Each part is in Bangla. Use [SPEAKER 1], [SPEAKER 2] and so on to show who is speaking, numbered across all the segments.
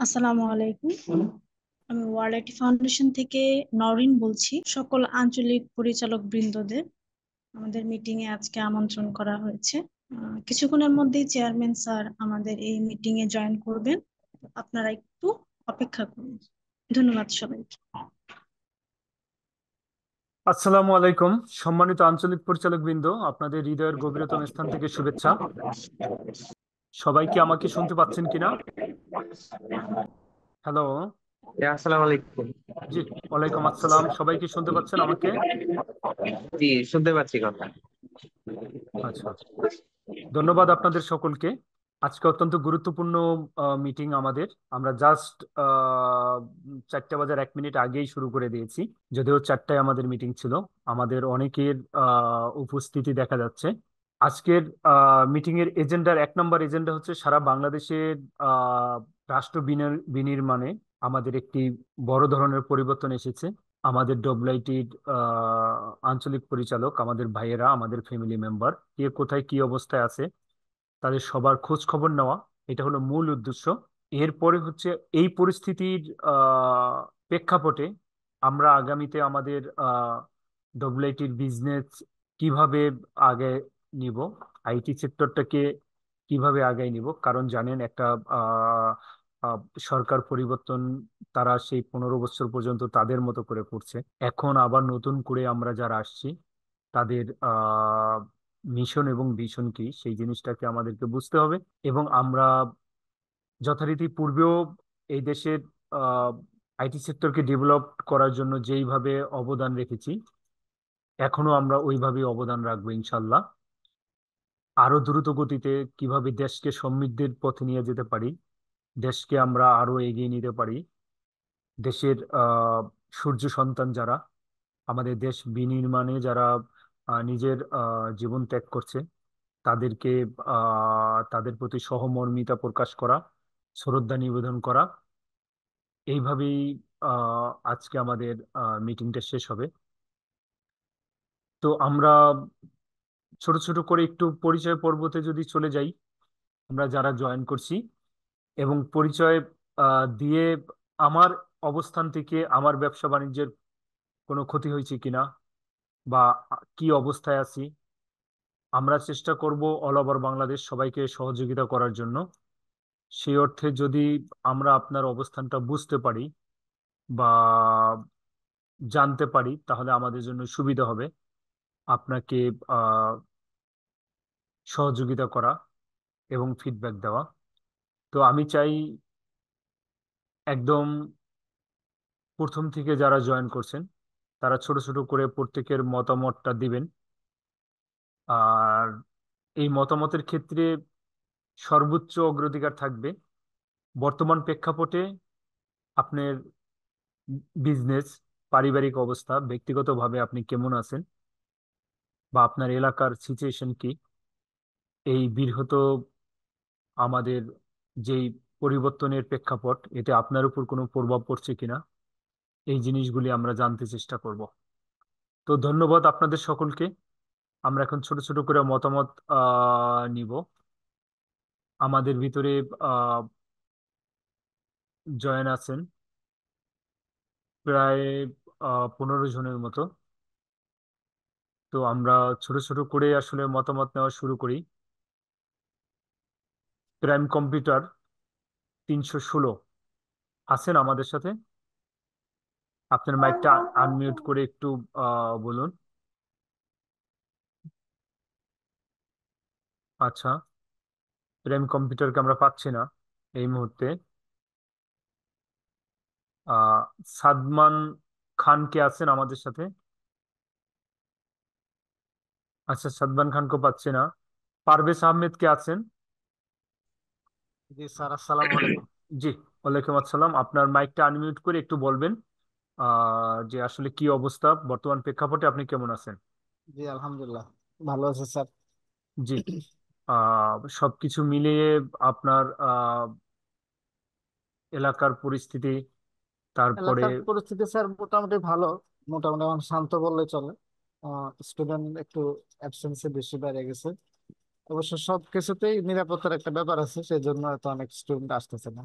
[SPEAKER 1] আসসালামু আলাইকুম। আমি ওয়ার্ল্ড আইটি ফাউন্ডেশন থেকে নরিন বলছি। সকল আঞ্চলিক পরিচালক বৃন্দদের আমাদের মিটিং এ আজকে আমন্ত্রণ করা হয়েছে। কিছুক্ষণের মধ্যেই চেয়ারম্যান স্যার আমাদের এই মিটিং এ জয়েন করবেন। আপনারা একটু অপেক্ষা করুন। ধন্যবাদ সবাইকে।
[SPEAKER 2] আসসালামু আলাইকুম। সম্মানিত আঞ্চলিক পরিচালক বৃন্দ, আপনাদের হৃদয়ের গভীরতম স্থান থেকে শুভেচ্ছা। সবাই কি আমাকে শুনতে পাচ্ছেন কিনা? হ্যালো।
[SPEAKER 3] আসসালামু আলাইকুম।
[SPEAKER 2] জি, ওয়ালাইকুম আসসালাম। সবাই কি শুনতে পাচ্ছেন আমাকে?
[SPEAKER 3] জি, শুনতে পাচ্ছি কথা।
[SPEAKER 2] আচ্ছা, ধন্যবাদ আপনাদের সকলকে। আজকে অত্যন্ত গুরুত্বপূর্ণ মিটিং আমাদের। আমরা জাস্ট 4:01 আগেই শুরু করে দিয়েছি, যদিও 4টায় আমাদের মিটিং ছিল। আমাদের অনেকের উপস্থিতি দেখা যাচ্ছে। আজকের মিটিং এর এজেন্ডার 1 নম্বর এজেন্ডা হচ্ছে সারা বাংলাদেশের আহ, রাষ্ট্র বিনির্মাণে আমাদের একটি বড় ধরনের পরিবর্তন এসেছে। আমাদের ডব্লিউআইটির আঞ্চলিক পরিচালক, আমাদের ভাইয়েরা, আমাদের ফ্যামিলি মেম্বার, কে কোথায় কি অবস্থায় আছে তাদের সবার খোঁজ খবর নেওয়া, এটা হলো মূল উদ্দেশ্য। এরপরে হচ্ছে এই পরিস্থিতির প্রেক্ষাপটে আমরা আগামীতে আমাদের ডব্লিউআইটির বিজনেস কিভাবে আগে নিব, আইটি সেক্টরটাকে কিভাবে আগায় নিব। কারণ জানেন, একটা আহ, আহ, সরকার পরিবর্তন, তারা সেই 15 বছর পর্যন্ত তাদের মতো করে করছে। এখন আবার নতুন করে আমরা যারা আসছি, তাদের মিশন এবং ভিশন কি, সেই জিনিসটাকে আমাদেরকে বুঝতে হবে। এবং আমরা যথারীতি পূর্বেও এই দেশের আইটি সেক্টরকে ডেভেলপ করার জন্য যেইভাবে অবদান রেখেছি, এখনো আমরা ওইভাবেই অবদান রাখবো ইনশাল্লাহ। আরো দ্রুত গতিতে কিভাবে দেশকে সমৃদ্ধির পথে নিয়ে যেতে পারি, দেশকে আমরা আরো এগিয়ে নিতে পারি। দেশের সূর্য সন্তান যারা, আমাদের দেশ বিনির্মাণে যারা নিজের জীবন ত্যাগ করছে, তাদেরকে তাদের প্রতি সহমর্মিতা প্রকাশ করা, শ্রদ্ধা নিবেদন করা, এইভাবেই আজকে আমাদের মিটিংটা শেষ হবে। তো আমরা ছোট ছোট করে একটু পরিচয় পর্বতে যদি চলে যাই, আমরা যারা জয়েন করছি, এবং পরিচয় দিয়ে আমার অবস্থান থেকে আমার ব্যবসা বাণিজ্যের কোনো ক্ষতি হয়েছে কিনা, বা কি অবস্থায় আছি। আমরা চেষ্টা করব অল ওভার বাংলাদেশ সবাইকে সহযোগিতা করার জন্য। সেই অর্থে যদি আমরা আপনার অবস্থানটা বুঝতে পারি বা জানতে পারি, তাহলে আমাদের জন্য সুবিধা হবে আপনাকে আহ সহযোগিতা করা এবং ফিডব্যাক দেওয়া। তো আমি চাই একদম প্রথম থেকে যারা জয়েন করছেন, তারা ছোট ছোট করে প্রত্যেকের মতামতটা দিবেন। আর এই মতামতের ক্ষেত্রে সর্বোচ্চ অগ্রাধিকার থাকবে বর্তমান প্রেক্ষাপটে আপনার বিজনেস, পারিবারিক অবস্থা, ব্যক্তিগতভাবে আপনি কেমন আছেন, বা আপনার এলাকার সিচুয়েশন কি, এই বৃহৎ আমাদের যেই পরিবর্তনের প্রেক্ষাপট, এতে আপনার উপর কোনো প্রভাব পড়ছে কিনা, এই জিনিসগুলি আমরা জানতে চেষ্টা করব। তো ধন্যবাদ আপনাদের সকলকে। আমরা এখন ছোট ছোট করে মতামত নিব। আমাদের ভিতরে আহ জয়েন আছেন প্রায় 15 জনের মতো। তো আমরা ছোট ছোট করে আসলে মতামত নেওয়া শুরু করি। প্রাইম কম্পিউটার 316 আছেন আমাদের সাথে? আপনার মাইকটা আনমিউট করে একটু বলুন। আচ্ছা, প্রাইম কম্পিউটারকে আমরা পাচ্ছি না এই মুহূর্তে। আহ সাদমান খান কে আছেন আমাদের সাথে? আচ্ছা, সাদমান খানকে পাচ্ছি না। পারভেজ আহমেদ কে আছেন?
[SPEAKER 4] জি স্যার, আসসালামু আলাইকুম।
[SPEAKER 2] জি, ওয়ালাইকুম আসসালাম। আপনার মাইকটা আনমিউট করে একটু বলবেন যে আসলে কি অবস্থা, বর্তমান প্রেক্ষাপটে আপনি কেমন আছেন।
[SPEAKER 4] জি আলহামদুলিল্লাহ, ভালো আছে স্যার।
[SPEAKER 2] জি, সবকিছু মিলিয়ে আপনার এলাকার পরিস্থিতি, তারপরে।
[SPEAKER 4] এলাকার পরিস্থিতি স্যার মোটামুটি ভালো, মোটামুটি এখন শান্ত বললে চলে। স্টুডেন্ট একটু অ্যাবসেন্সে বেশি বেড়ে গেছে। অবশ্য সব কিছুতেই নিরাপত্তার একটা ব্যাপার আছে, সেই জন্য হয়তো অনেক স্টুডেন্ট আসতেছে না।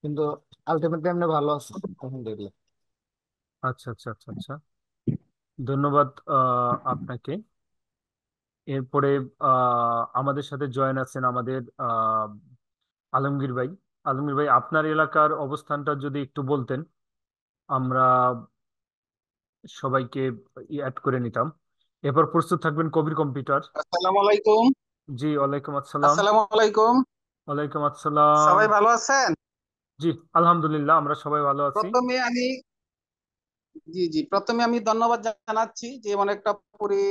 [SPEAKER 4] কিন্তু আলটিমেটলি এমনি ভালো আছে আলহামদুলিল্লাহ।
[SPEAKER 2] আচ্ছা আচ্ছা আচ্ছা আচ্ছা, ধন্যবাদ আপনাকে। এরপরে আমাদের সাথে জয়েন আছেন আমাদের আলমগীর ভাই। আলমগীর ভাই, আপনার এলাকার অবস্থানটা যদি একটু বলতেন, আমরা সবাইকে অ্যাড করে নিতাম। এরপর প্রস্তুত থাকবেন কবির কম্পিউটার।
[SPEAKER 5] আসসালামু আলাইকুম।
[SPEAKER 2] জি, ওয়ালাইকুম আসসালাম।
[SPEAKER 5] আসসালামু আলাইকুম।
[SPEAKER 2] ওয়ালাইকুম আসসালাম।
[SPEAKER 5] সবাই ভালো আছেন?
[SPEAKER 2] জি, আলহামদুলিল্লাহ, আমরা সবাই ভালো আছি।
[SPEAKER 5] প্রথমে আমি প্রথমে আমি ধন্যবাদ জানাচ্ছি যে এমন একটা পরি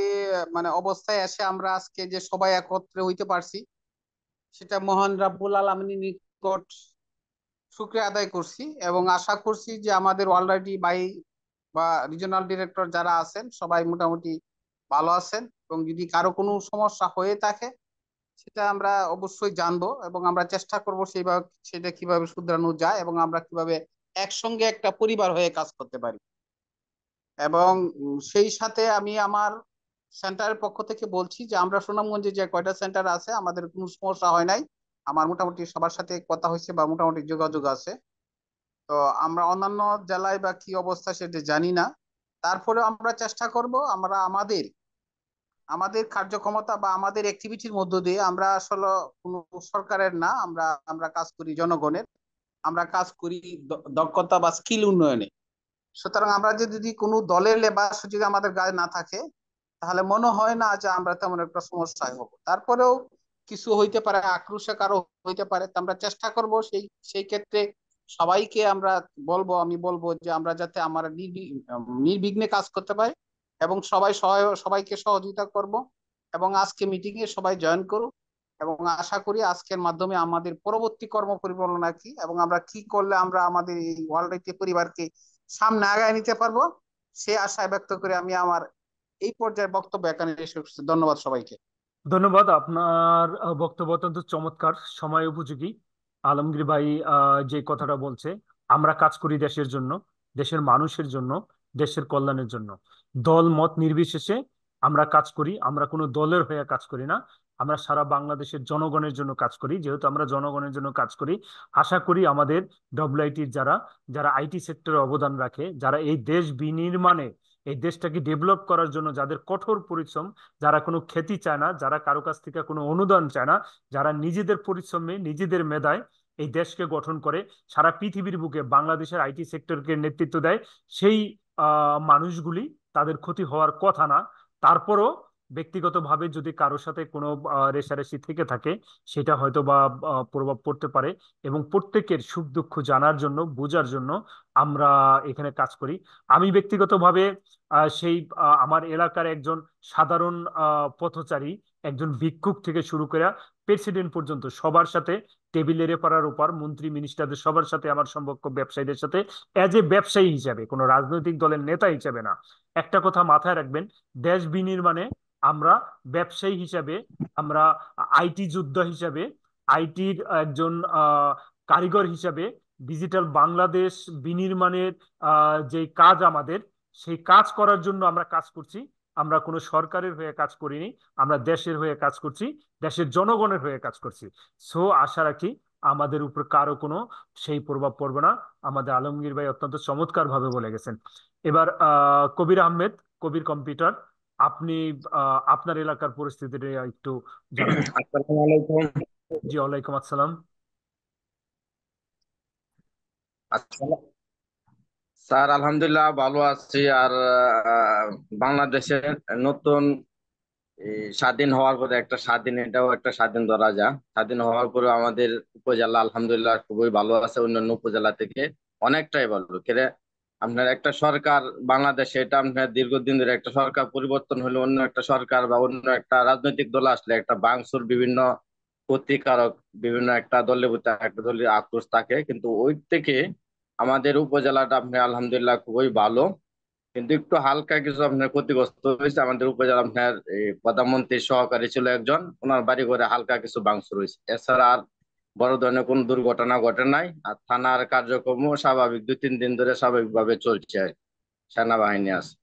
[SPEAKER 5] মানে অবস্থায় এসে আমরা আজকে যে সবাই একত্রে হইতে পারছি, সেটা মহান রাব্বুল আলামিনের নিকট শুকরিয়া আদায় করছি এবং আশা করছি যে আমাদের অলরেডি ভাই বা রিজিওনাল ডিরেক্টর যারা আছেন সবাই মোটামুটি ভালো আছেন, এবং যদি কারো কোনো সমস্যা হয়ে থাকে সেটা আমরা অবশ্যই জানবো এবং আমরা চেষ্টা করব সেইভাবে সেটা কিভাবে শুধরানো যায় এবং আমরা কিভাবে একসঙ্গে একটা পরিবার হয়ে কাজ করতে পারি। এবং সেই সাথে আমি আমার সেন্টারের পক্ষ থেকে বলছি যে আমরা সুনামগঞ্জে যে কয়টা সেন্টার আছে আমাদের কোনো সমস্যা হয় নাই। আমার মোটামুটি সবার সাথে কথা হয়েছে বা মোটামুটি যোগাযোগ আছে। তো আমরা অন্যান্য জেলায় বা কি অবস্থা সেটা জানি না। তারপরে আমরা চেষ্টা করব আমরা আমাদের আমাদের কার্যক্ষমতা বা আমাদের অ্যাক্টিভিটির মধ্য দিয়ে আমরা আসলে কোনো সরকারের না, আমরা আমরা কাজ করি জনগণের, আমরা কাজ করি দক্ষতা বা স্কিল উন্নয়নে। সুতরাং আমরা যদি কোনো দলের লেবাস যদি আমাদের গায়ে না থাকে তাহলে মনে হয় না যে আমরা তেমন একটা সমস্যায় হব। তারপরেও কিছু হইতে পারে, আক্রোশে কারো হইতে পারে, তো আমরা চেষ্টা করব সেই সেই ক্ষেত্রে সবাইকে আমরা বলবো, আমি বলবো যে আমরা যাতে আমরা নির্বিঘ্নে কাজ করতে পারি এবং সবাইকে সহযোগিতা করব। এবং আজকে মিটিং এ সবাই জয়েন করুন এবং আশা করি আজকের মাধ্যমে আমাদের পরবর্তী কর্ম পরিকল্পনা কি এবং আমরা কি করলে আমরা আমাদের এই ওয়ার্ল্ড পরিবারকে সামনে আগায় নিতে পারবো সে আশা ব্যক্ত করে আমি আমার এই পর্যায়ে বক্তব্য এখানে শেষ করছি। ধন্যবাদ সবাইকে।
[SPEAKER 2] ধন্যবাদ। আপনার বক্তব্য অত্যন্ত চমৎকার, সময় উপযোগী। আলমগীর ভাই যে কথাটা বলছে, আমরা কাজ করি দেশের জন্য, দেশের মানুষের জন্য, দেশের কল্যাণের জন্য। দল মত নির্বিশেষে আমরা কাজ করি। আমরা কোনো দলের হয়ে কাজ করি না, আমরা সারা বাংলাদেশের জনগণের জন্য কাজ করি। যেহেতু আমরা জনগণের জন্য কাজ করি, আশা করি আমাদের ডব্লিউআইটির যারা যারা আইটি সেক্টরে অবদান রাখে, যারা এই দেশ বিনির্মাণে, এই দেশটাকে ডেভেলপ করার জন্য যাদের কঠোর পরিশ্রম, যারা কোনো খ্যাতি চায় না, যারা কারো কাছ থেকে কোনো অনুদান চায় না, যারা নিজেদের পরিশ্রমে নিজেদের মেধায় এই দেশকে গঠন করে সারা পৃথিবীর বুকে বাংলাদেশের আইটি সেক্টরকে নেতৃত্ব দেয়, সেই মানুষগুলি, তাদের ক্ষতি হওয়ার কথা না। তারপরও ব্যক্তিগতভাবে যদি কারোর সাথে কোনো রেষারেষি থেকে থাকে, সেটা হয়তো বা প্রভাব পড়তে পারে। এবং প্রত্যেকের সুখ দুঃখ জানার জন্য, বোঝার জন্য আমরা এখানে কাজ করি। আমি ব্যক্তিগতভাবে সেই আমার এলাকার একজন সাধারণ পথচারী, একজন ভিক্ষুক থেকে শুরু করে প্রেসিডেন্ট পর্যন্ত সবার সাথে, টেবিলের এপার ওপার, মন্ত্রী মিনিস্টারদের সবার সাথে আমার সম্পর্ক, ব্যবসায়ীদের সাথে এজ এ ব্যবসায়ী হিসাবে, কোনো রাজনৈতিক দলের নেতা হিসাবে না। একটা কথা মাথায় রাখবেন, দেশ বিনির্মাণে আমরা ব্যবসায়ী হিসাবে, আমরা আইটি যোদ্ধা হিসাবে, আইটির একজন কারিগর হিসাবে, ডিজিটাল বাংলাদেশ বিনির্মাণের যে কাজ আমাদের, সেই কাজ করার জন্য আমরা কাজ করছি। আমরা কোনো সরকারের হয়ে কাজ করিনি, আমরা দেশের হয়ে কাজ করছি, দেশের জনগণের হয়ে কাজ করছি। সো আশা রাখি আমাদের উপর কারো কোনো সেই প্রভাব পড়বে না। আমাদের আলমগীর ভাই অত্যন্ত চমৎকার ভাবে বলে গেছেন। এবার কবির আহমেদ, কবির কম্পিউটার, আপনি আপনার এলাকার পরিস্থিতিটা একটু জানাবেন।
[SPEAKER 3] আসসালামু আলাইকুম।
[SPEAKER 2] জি, ওয়ালাইকুম আসসালাম।
[SPEAKER 3] আসসালাম স্যার, আলহামদুলিল্লাহ ভালো আছি। আর বাংলাদেশের নতুন স্বাধীন হওয়ার পরে একটা স্বাধীন, এটাও একটা স্বাধীন ধরা যায়। স্বাধীন হওয়ার পরে আমাদের উপজেলা আলহামদুলিল্লাহ খুবই ভালো আছে, অন্যান্য উপজেলা থেকে অনেকটাই ভালো। কেরে আপনার একটা সরকার বাংলাদেশে, এটা আপনার দীর্ঘদিন ধরে একটা সরকার পরিবর্তন হলে অন্য একটা সরকার বা অন্য একটা রাজনৈতিক দল আসলে একটা ভাঙচুর, বিভিন্ন ক্ষতিকারক, বিভিন্ন একটা দলের প্রতি একটা দলের আক্রোশ থাকে, কিন্তু ওই থেকে আমাদের উপজেলাটা আপনি আলহামদুলিল্লাহ খুবই ভালো। কিন্তু একটু হালকা কিছু আপনার ক্ষতিগ্রস্ত হয়েছে আমাদের উপজেলা। আপনার এই প্রধানমন্ত্রীর সহকারী ছিল একজন, ওনার বাড়ি ঘরে হালকা কিছু ভাঙচুর হয়েছে, এছাড়া আর বড় ধরনের কোনো দুর্ঘটনা ঘটে নাই। আর থানার কার্যক্রমও স্বাভাবিক, 2-3 দিন ধরে স্বাভাবিকভাবে চলছে আর কি। সেনাবাহিনী আছে।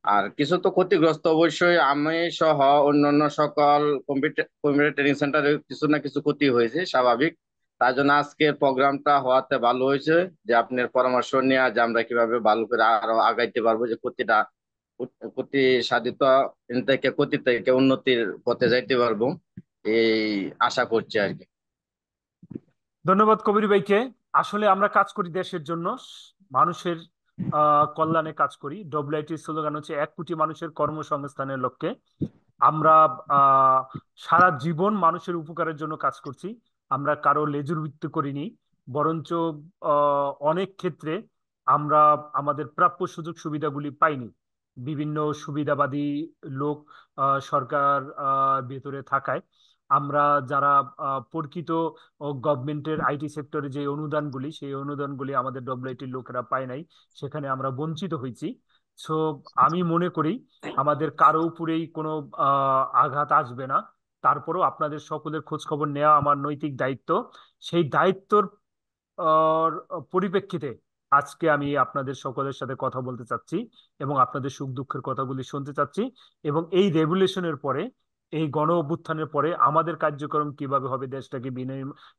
[SPEAKER 3] আর কিছু তো ক্ষতিগ্রস্ত অবশ্যই, আমি সহ অন্যান্য সকল কম্পিউটার কম্পিউটার ট্রেনিং সেন্টারে কিছু না কিছু ক্ষতি হয়েছে, স্বাভাবিক। তার জন্য আজকের প্রোগ্রামটা হওয়াতে ভালো হয়েছে, যে আপনার পরামর্শ নিয়ে যে আমরা কিভাবে ভালো করে আরো আগাইতে পারবো, যে প্রতি সাধিত থেকে প্রতি থেকে উন্নতির পথে যাইতে পারবো, এই আশা করছি আর কি।
[SPEAKER 2] ধন্যবাদ কবির ভাইকে। আসলে আমরা কাজ করি দেশের জন্য, মানুষের কল্যাণে কাজ করি। ডব্লিউআইটির স্লোগান হচ্ছে 1 কোটি মানুষের কর্মসংস্থানের লক্ষ্যে। আমরা সারা জীবন মানুষের উপকারের জন্য কাজ করছি। আমরা কারো লেজুর ভিত্তি করিনি, বরঞ্চ অনেক ক্ষেত্রে আমরা আমাদের প্রাপ্য সুযোগ সুবিধাগুলি পাইনি। বিভিন্ন সুবিধাবাদী লোক সরকার ভেতরে থাকায় আমরা যারা প্রকৃত গভর্নমেন্টের আইটি সেক্টরে যে অনুদানগুলি, সেই অনুদানগুলি আমাদের ডব্লিউআইটির লোকেরা পায় নাই, সেখানে আমরা বঞ্চিত হয়েছি। সো আমি মনে করি আমাদের কারো উপরেই কোনো আঘাত আসবে না। তারপরেও আপনাদের সকলের খোঁজ খবর নেওয়া আমার নৈতিক দায়িত্ব। সেই দায়িত্বর পরিপ্রেক্ষিতে আজকে আমি আপনাদের সকলের সাথে কথা বলতে চাচ্ছি এবং আপনাদের সুখ দুঃখের কথাগুলি শুনতে চাচ্ছি। এবং এই রেগুলেশনের পরে, এই গণ অভ্যুত্থানের পরে আমাদের কার্যক্রম কিভাবে হবে দেশটাকে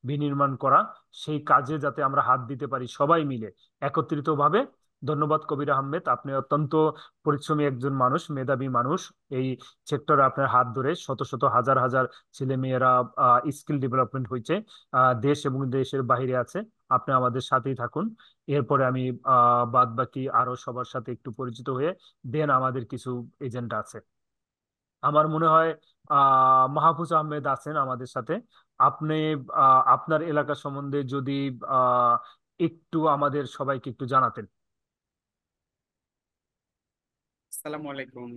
[SPEAKER 2] বিনির্মাণ করা, সেই কাজে যাতে আমরা হাত দিতে পারি সবাই মিলে একত্রিতভাবে। ধন্যবাদ কবির আহমেদ, আপনি অত্যন্ত পরিশ্রমী একজন মানুষ, মেধাবী মানুষ। এই সেক্টরে আপনার হাত ধরে শত শত হাজার হাজার ছেলে মেয়েরা স্কিল ডেভেলপমেন্ট হয়েছে, দেশ এবং দেশের বাইরে আছে। আপনি আমাদের সাথেই থাকুন। এরপরে আমি বাদ বাকি আরো সবার সাথে একটু পরিচিত হয়ে দেন আমাদের কিছু এজেন্ডা আছে। আমার মনে হয় মাহফুজ আহমেদ আছেন আমাদের সাথে। আপনি আপনার এলাকা সম্বন্ধে যদি আহ একটু আমাদের সবাইকে একটু জানাতেন।
[SPEAKER 6] আসসালামু আলাইকুম।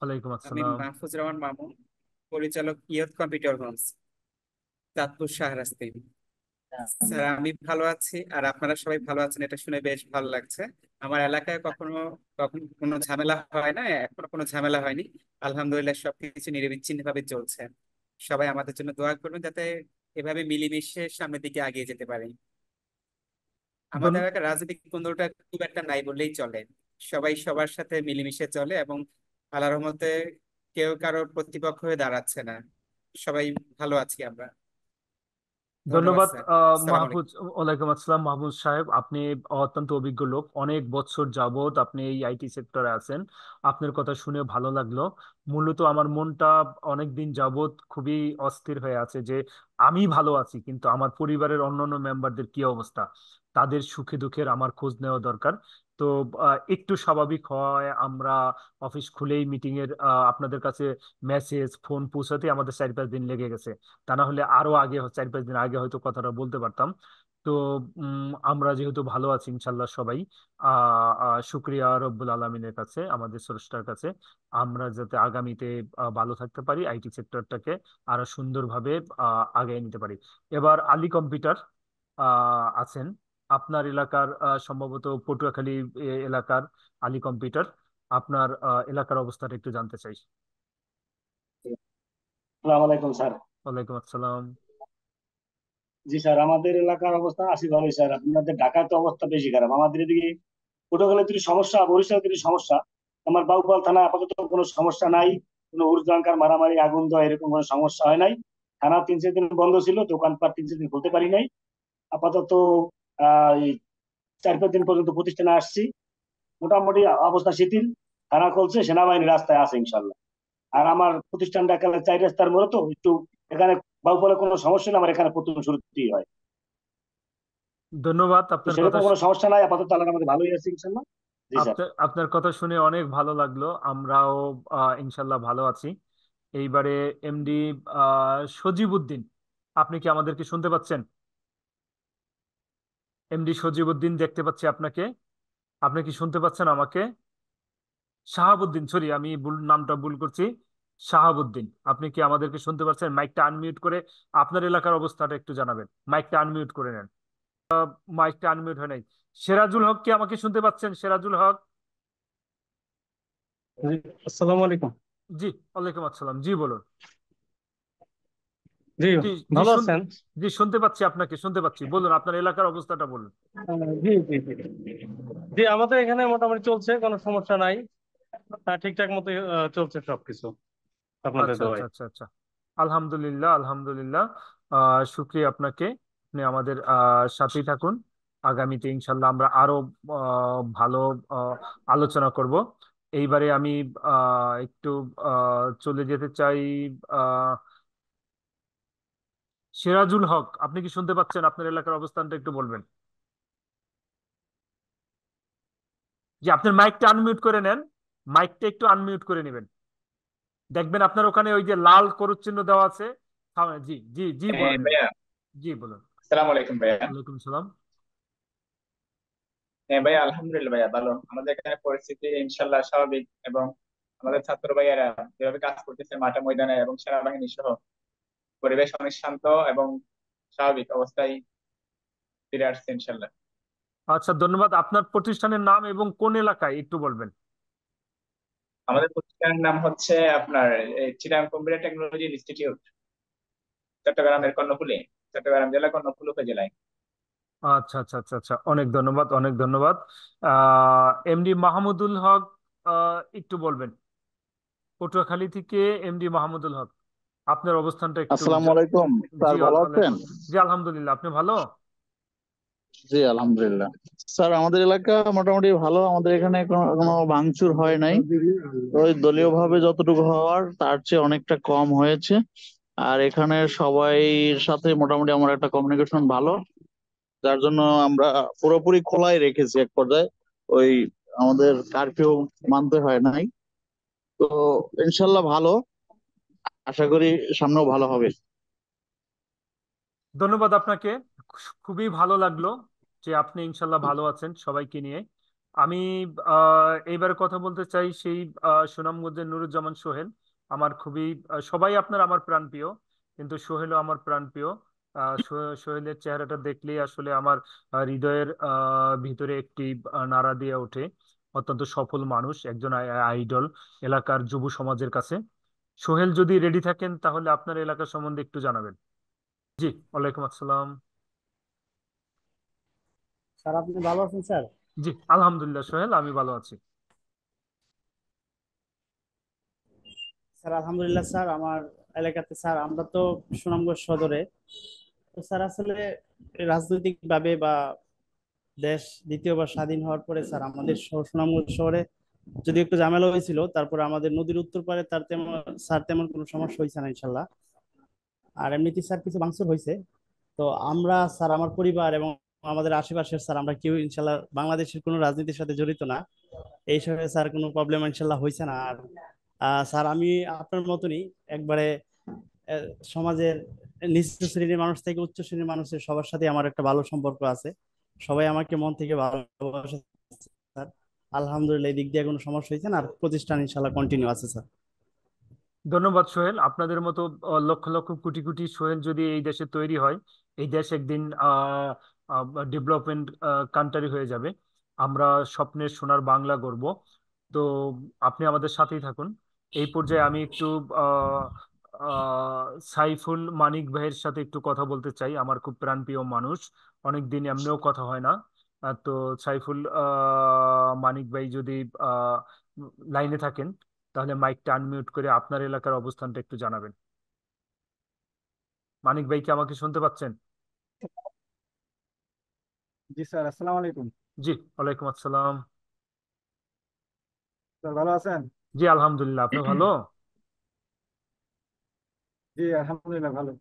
[SPEAKER 2] ওয়ালাইকুম
[SPEAKER 6] আমি
[SPEAKER 2] আসসালাম।
[SPEAKER 6] মাহফুজ রহমান মামুন, পরিচালক ইয়ত computer homes, Chandpur Shahrasti. Sir, আমি ভালো আছি আর আপনারা সবাই ভালো আছেন, এটা শুনে বেশ ভালো লাগছে। আমার এলাকায় কখনো কোনো ঝামেলা হয় না, এখনো কোনো ঝামেলা হয়নি। আলহামদুলিল্লাহ, সবকিছু নিরবিচ্ছিন্ন ভাবে চলছে। সবাই আমাদের জন্য দোয়া করবেন যাতে এভাবে মিলেমিশে সামনের দিকে এগিয়ে যেতে পারি। আমাদের
[SPEAKER 2] ধন্য-
[SPEAKER 6] এলাকার রাজনৈতিক কোন্দলটা খুব একটা নাই বললেই চলে। সবাই সবার সাথে মিলেমিশে চলে এবং আল্লাহর রহমতে কেউ কারোর প্রতিপক্ষ হয়ে দাঁড়াচ্ছে না। সবাই ভালো আছি আমরা। ধন্যবাদ
[SPEAKER 2] ধন্যবাদ
[SPEAKER 6] স্যার। সালাম
[SPEAKER 2] মাহফুজ।
[SPEAKER 6] আলাইকুম।
[SPEAKER 2] ওয়ালাইকুম আসসালাম মাহফুজ সাহেব, আপনি অত্যন্ত অভিজ্ঞ লোক, অনেক বছর যাবত আপনি এই আইটি সেক্টরে আছেন। আপনার কথা শুনে ভালো লাগলো। মূলত আমার মনটা অনেক দিন যাবত খুবই অস্থির হয়ে আছে যে আমি ভালো আছি কিন্তু আমার পরিবারের অন্যান্য মেম্বারদের কি অবস্থা, তাদের সুখে দুঃখের আমার খোঁজ নেওয়া দরকার। তো একটু স্বাভাবিক হয়, আমরা অফিস খুলেই মিটিং এর আপনাদের কাছে মেসেজ ফোন পৌঁছাতে আমাদের 4-5 দিন লেগে গেছে। তা না হলে আরো আগে, 4-5 দিন আগে হয়তো কথাটা বলতে পারতাম। তো আমরা যেহেতু ভালো আছি ইনশাল্লাহ সবাই, শুক্রিয়া রব্বুল আলমিনের কাছে, আমাদের স্রষ্টার কাছে। আমরা যাতে আগামীতে ভালো থাকতে পারি, আইটি সেক্টরটাকে আরো সুন্দরভাবে আগায় নিতে পারি। এবার আলী কম্পিউটার আছেন আপনার এলাকার, সম্ভবত পটুয়াখালী এলাকার আলী কম্পিউটার। আপনার এলাকার অবস্থাটা একটু জানতে চাই।
[SPEAKER 7] আসসালামু আলাইকুম স্যার।
[SPEAKER 2] ওয়ালাইকুম আসসালাম।
[SPEAKER 7] জি স্যার, আমাদের এলাকার অবস্থা আশি ভালোই স্যার। আপনাদের ঢাকায় তো অবস্থা বেশি খারাপ, আমাদের এদিকে পটুয়াখালীতে একটু সমস্যা, বরিশালের একটু সমস্যা। আমার বাউপাল থানা আপাতত কোনো সমস্যা নাই, কোনো উর্জনকার মারামারি আগুন দেওয়া এরকম কোনো সমস্যা হয় নাই। থানা 3-4 দিন বন্ধ ছিল, দোকানপাট 3-4 দিন খুলতে পারি নাই। আপাতত এই 4-5 দিন পর্যন্ত প্রতিষ্ঠানে আসছি, মোটামুটি অবস্থা শিথিল। থানা খুলছে, সেনাবাহিনী রাস্তায় আছে ইনশাল্লাহ। আর আমার প্রতিষ্ঠানটা একেবারে 4 রাস্তার মোড়ে, তো একটু এখানে বাউপালে কোনো সমস্যা নেই, আমার এখানে প্রথম শুরুতেই হয়।
[SPEAKER 2] ধন্যবাদ
[SPEAKER 7] তো
[SPEAKER 2] আপনার কথা।
[SPEAKER 7] সেরকম কোনো সমস্যা নাই, আপাতত আল্লাহর রহমতে ভালোই আছে ইনশাল্লাহ। জি স্যার।
[SPEAKER 2] আপনার আপনার কথা শুনে অনেক ভালো লাগলো। আমরাও ইনশাল্লাহ ভালো আছি। এইবারে এমডি সজিবউদ্দিন, আপনি কি আমাদেরকে শুনতে পাচ্ছেন? এমডি সজিবউদ্দিন, দেখতে পাচ্ছি আপনাকে। আপনি কি শুনতে পাচ্ছেন আমাকে? শাহাবুদ্দিন, সরি আমি নামটা ভুল করছি। শাহাবুদ্দিন, আপনি কি আমাদেরকে শুনতে পাচ্ছেন? মাইকটা আনমিউট করে আপনার এলাকার অবস্থাটা একটু জানাবেন। মাইকটা আনমিউট করে নেন। মাইকটা আনমিউট হয় নাই। সেরাজুল হক, কি আমাকে শুনতে পাচ্ছেন? সেরাজুল হক।
[SPEAKER 8] জি, আসসালামু আলাইকুম।
[SPEAKER 2] জি, ওয়ালাইকুম আসসালাম। জি বলুন।
[SPEAKER 8] জি,
[SPEAKER 2] জি জি
[SPEAKER 8] ভালো
[SPEAKER 2] শুনতে,
[SPEAKER 8] আছেন?
[SPEAKER 2] জি শুনতে পাচ্ছি, আপনাকে শুনতে পাচ্ছি। বলুন আপনার এলাকার অবস্থাটা বলুন।
[SPEAKER 8] জি জি জি। জি, আমাদের এখানে মোটামুটি চলছে, কোনো সমস্যা নাই। ঠিকঠাক মতো চলছে সবকিছু আপনাদের
[SPEAKER 2] আচ্ছা আচ্ছা
[SPEAKER 8] দোয়ায়।
[SPEAKER 2] আচ্ছা আচ্ছা। আলহামদুলিল্লাহ আলহামদুলিল্লাহ। শুক্রিয়া আপনাকে। আপনি আমাদের সাথেই থাকুন। আগামীতে ইনশাল্লাহ আমরা আরো ভালো আলোচনা করব। এইবারে আমি একটু চলে যেতে চাই। আহ সিরাজুল হক, আপনি কি শুনতে পাচ্ছেন? আপনার এলাকার অবস্থানটা একটু বলবেন। জি, আপনার মাইকটা আনমিউট করে নেন। মাইকটা একটু আনমিউট করে নেবেন। দেখবেন আপনার ওখানে ওই যে লাল করুৎ চিহ্ন দেওয়া আছে। জি জি জি,
[SPEAKER 9] হ্যাঁ
[SPEAKER 2] বলেন এবার।
[SPEAKER 9] ভাইয়া,
[SPEAKER 2] জি বলুন।
[SPEAKER 9] আসসালামু আলাইকুম ভাইয়া।
[SPEAKER 2] ওয়ালাইকুম সালাম।
[SPEAKER 9] হ্যাঁ ভাইয়া, আলহামদুলিল্লাহ ভাইয়া ভালো। আমাদের এখানে পরিস্থিতি ইনশাল্লাহ স্বাভাবিক, এবং আমাদের ছাত্র ভাইয়ারা যেভাবে কাজ করতেছে মাঠে ময়দানে এবং সেনাবাহিনী সহ, পরিবেশ অনেক শান্ত এবং স্বাভাবিক অবস্থায় ফিরে আসছে ইনশাল্লাহ।
[SPEAKER 2] আচ্ছা, ধন্যবাদ। আপনার প্রতিষ্ঠানের নাম এবং কোন এলাকায় একটু বলবেন।
[SPEAKER 9] আমাদের প্রতিষ্ঠানের নাম হচ্ছে আপনার চিটাগাং কম্পিউটার টেকনোলজি ইনস্টিটিউট, চট্টগ্রামের কর্ণফুলী, চট্টগ্রাম জেলা কর্ণফুলী উপজেলায়।
[SPEAKER 2] আচ্ছা আচ্ছা আচ্ছা আচ্ছা, অনেক ধন্যবাদ, অনেক ধন্যবাদ। এমডি মাহমুদুল হক, একটু বলবেন। পটুয়াখালী থেকে এমডি মাহমুদুল হক, আপনার অবস্থানটা একটু
[SPEAKER 10] আসসালামু আলাইকুম
[SPEAKER 2] জি
[SPEAKER 10] স্যার, ভালো আছেন?
[SPEAKER 2] ওয়ালাইকুম। জি আলহামদুলিল্লাহ, আপনি ভালো?
[SPEAKER 10] জি আলহামদুলিল্লাহ। স্যার আমাদের এলাকা মোটামুটি ভালো, আমাদের এখানে কোনো কোনো ভাঙচুর হয় নাই। ওই দলীয় ভাবে যতটুকু হওয়ার তার চেয়ে অনেকটা কম হয়েছে। আর এখানে সবাইর সাথে মোটামুটি আমার একটা কমিউনিকেশন ভালো, যার জন্য আমরা পুরোপুরি খোলাই রেখেছি এক পর্যায়ে। ওই আমাদের কারফিউ মানতে হয় নাই। তো ইনশাল্লাহ ভালো, আশা করি সামনেও ভালো হবে।
[SPEAKER 2] ধন্যবাদ আপনাকে। খুবই ভালো লাগলো যে আপনি ইনশাল্লাহ ভালো আছেন সবাইকে নিয়ে। আমি এইবারে কথা বলতে চাই সেই সুনামগঞ্জের নুরুজ্জামান সোহেল। আমার খুবই সবাই আপনার আমার প্রাণপ্রিয়, কিন্তু সোহেলও আমার প্রাণপ্রিয়। সোহেলের চেহারাটা দেখলেই আসলে আমার হৃদয়ের ভিতরে একটি নাড়া দিয়ে ওঠে। অত্যন্ত সফল মানুষ, একজন আইডল এলাকার যুব সমাজের কাছে। সোহেল যদি রেডি থাকেন তাহলে আপনার এলাকা সম্বন্ধে একটু জানাবেন। জি, ওয়ালাইকুম আসসালাম।
[SPEAKER 11] স্যার আপনি ভালো আছেন স্যার?
[SPEAKER 2] জি আলহামদুলিল্লাহ সোহেল, আমি ভালো আছি।
[SPEAKER 11] স্যার আলহামদুলিল্লাহ স্যার, আমার এলাকাতে স্যার আমরা তো সুনামগঞ্জ সদরে। তো স্যার আসলে রাজনৈতিক ভাবে বা দেশ দ্বিতীয়বার স্বাধীন হওয়ার পরে স্যার আমাদের সুনামগঞ্জ শহরে যদি একটু ঝামেলা হয়েছিল, তারপরে আমাদের নদীর উত্তর পারে তার তেমন স্যার তেমন কোনো সমস্যা হয়েছে না ইনশাল্লাহ। আর এমনিতে স্যার কিছু ভাঙচুর হয়েছে। তো আমরা স্যার, আমার পরিবার এবং আমাদের আশেপাশের স্যার, আমরা কেউ ইনশাল্লাহ বাংলাদেশের কোনো রাজনীতির সাথে জড়িত না। এই হিসাবে স্যার কোনো প্রবলেম ইনশাল্লাহ হয়েছে না। আর স্যার আমি আপনার মতনই একবারে আহ, সমাজের নিচু শ্রেণীর মানুষ থেকে উচ্চ শ্রেণীর মানুষের সবার সাথে আমার একটা ভালো সম্পর্ক আছে। সবাই আমাকে মন থেকে ভালোবাসে স্যার। আলহামদুলিল্লাহ, এই দিক দিয়ে কোনো সমস্যা হয়েছে না। আর প্রতিষ্ঠান ইনশাল্লাহ কন্টিনিউ আছে স্যার।
[SPEAKER 2] ধন্যবাদ সোহেল। আপনাদের মতো লক্ষ লক্ষ কোটি কোটি সোহেল যদি এই দেশে তৈরি হয়, এই দেশ একদিন ডেভেলপমেন্ট কান্ট্রি হয়ে যাবে। আমরা স্বপ্নের সোনার বাংলা গড়ব। তো আপনি আমাদের সাথেই থাকুন। এই পর্যায়ে আমি একটু আহ, সাইফুল মানিক ভাইয়ের সাথে একটু কথা বলতে চাই। আমার খুব প্রাণপ্রিয় মানুষ, অনেক দিন এমনিও কথা হয় না। তো সাইফুল মানিক ভাই যদি লাইনে থাকেন তাহলে মাইকটা আনমিউট করে আপনার এলাকার অবস্থানটা একটু জানাবেন। মানিক ভাই, কি আমাকে শুনতে পাচ্ছেন?
[SPEAKER 4] জি স্যার, আসসালামু আলাইকুম।
[SPEAKER 2] জি ওয়ালাইকুম আসসালাম।
[SPEAKER 4] স্যার ভালো আছেন?
[SPEAKER 2] জি আলহামদুলিল্লাহ, আপনি ভালো?
[SPEAKER 4] জি আলহামদুলিল্লাহ ভালো।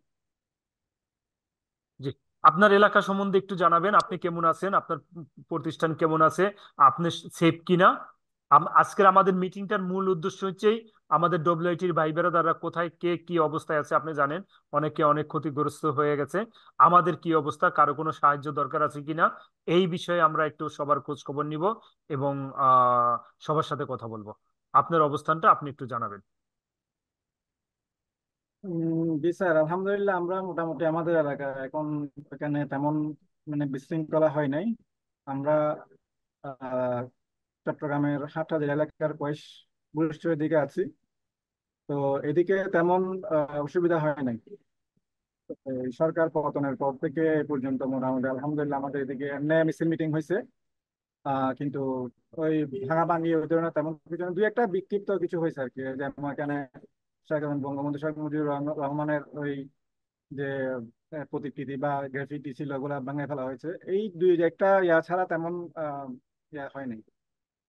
[SPEAKER 2] জি, আপনার এলাকা সম্বন্ধে একটু জানাবেন। আপনি কেমন আছেন? আপনার প্রতিষ্ঠান কেমন আছে? আপনি সেফ কিনা? আজকের আমাদের মিটিংটার মূল উদ্দেশ্য হচ্ছে আমাদের ডব্লিউআইটির ভাই বেরাদাররা কোথায়, কে কি অবস্থায় আছে। আপনি জানেন অনেকে অনেক ক্ষতিগ্রস্ত হয়ে গেছে। আমাদের কি অবস্থা, কারো কোনো সাহায্য দরকার আছে কিনা, এই বিষয়ে আমরা একটু সবার খোঁজ খবর নিব এবং সবার সাথে কথা বলবো। আপনার অবস্থানটা আপনি একটু জানাবেন।
[SPEAKER 4] জি স্যার, আলহামদুলিল্লাহ আমরা মোটামুটি আমাদের এলাকা এখন এখানে তেমন মানে বিশৃঙ্খলা হয় নাই। আমরা আহ, চট্টগ্রামের হাটহাজারী এলাকার বৈশের দিকে আছি। তো এদিকে তেমন অসুবিধা হয় নাই। এই সরকার পতনের পর থেকে এ পর্যন্ত মোটামুটি আলহামদুলিল্লাহ আমাদের এদিকে এমনি মিছিল মিটিং হয়েছে। কিন্তু ওই ভাঙা ভাঙি ওই ধরনের তেমন কিছু না। দুই একটা বিক্ষিপ্ত কিছু হয়েছে আর কি, যেমন এখানে বঙ্গবন্ধু শেখ মুজিবুর রহমানের ওই যে প্রতিকৃতি বা গ্রাফিটি ছিল, ওগুলা ভেঙে ফেলা হয়েছে। এই দুই একটা ছাড়া তেমন হয় নাই।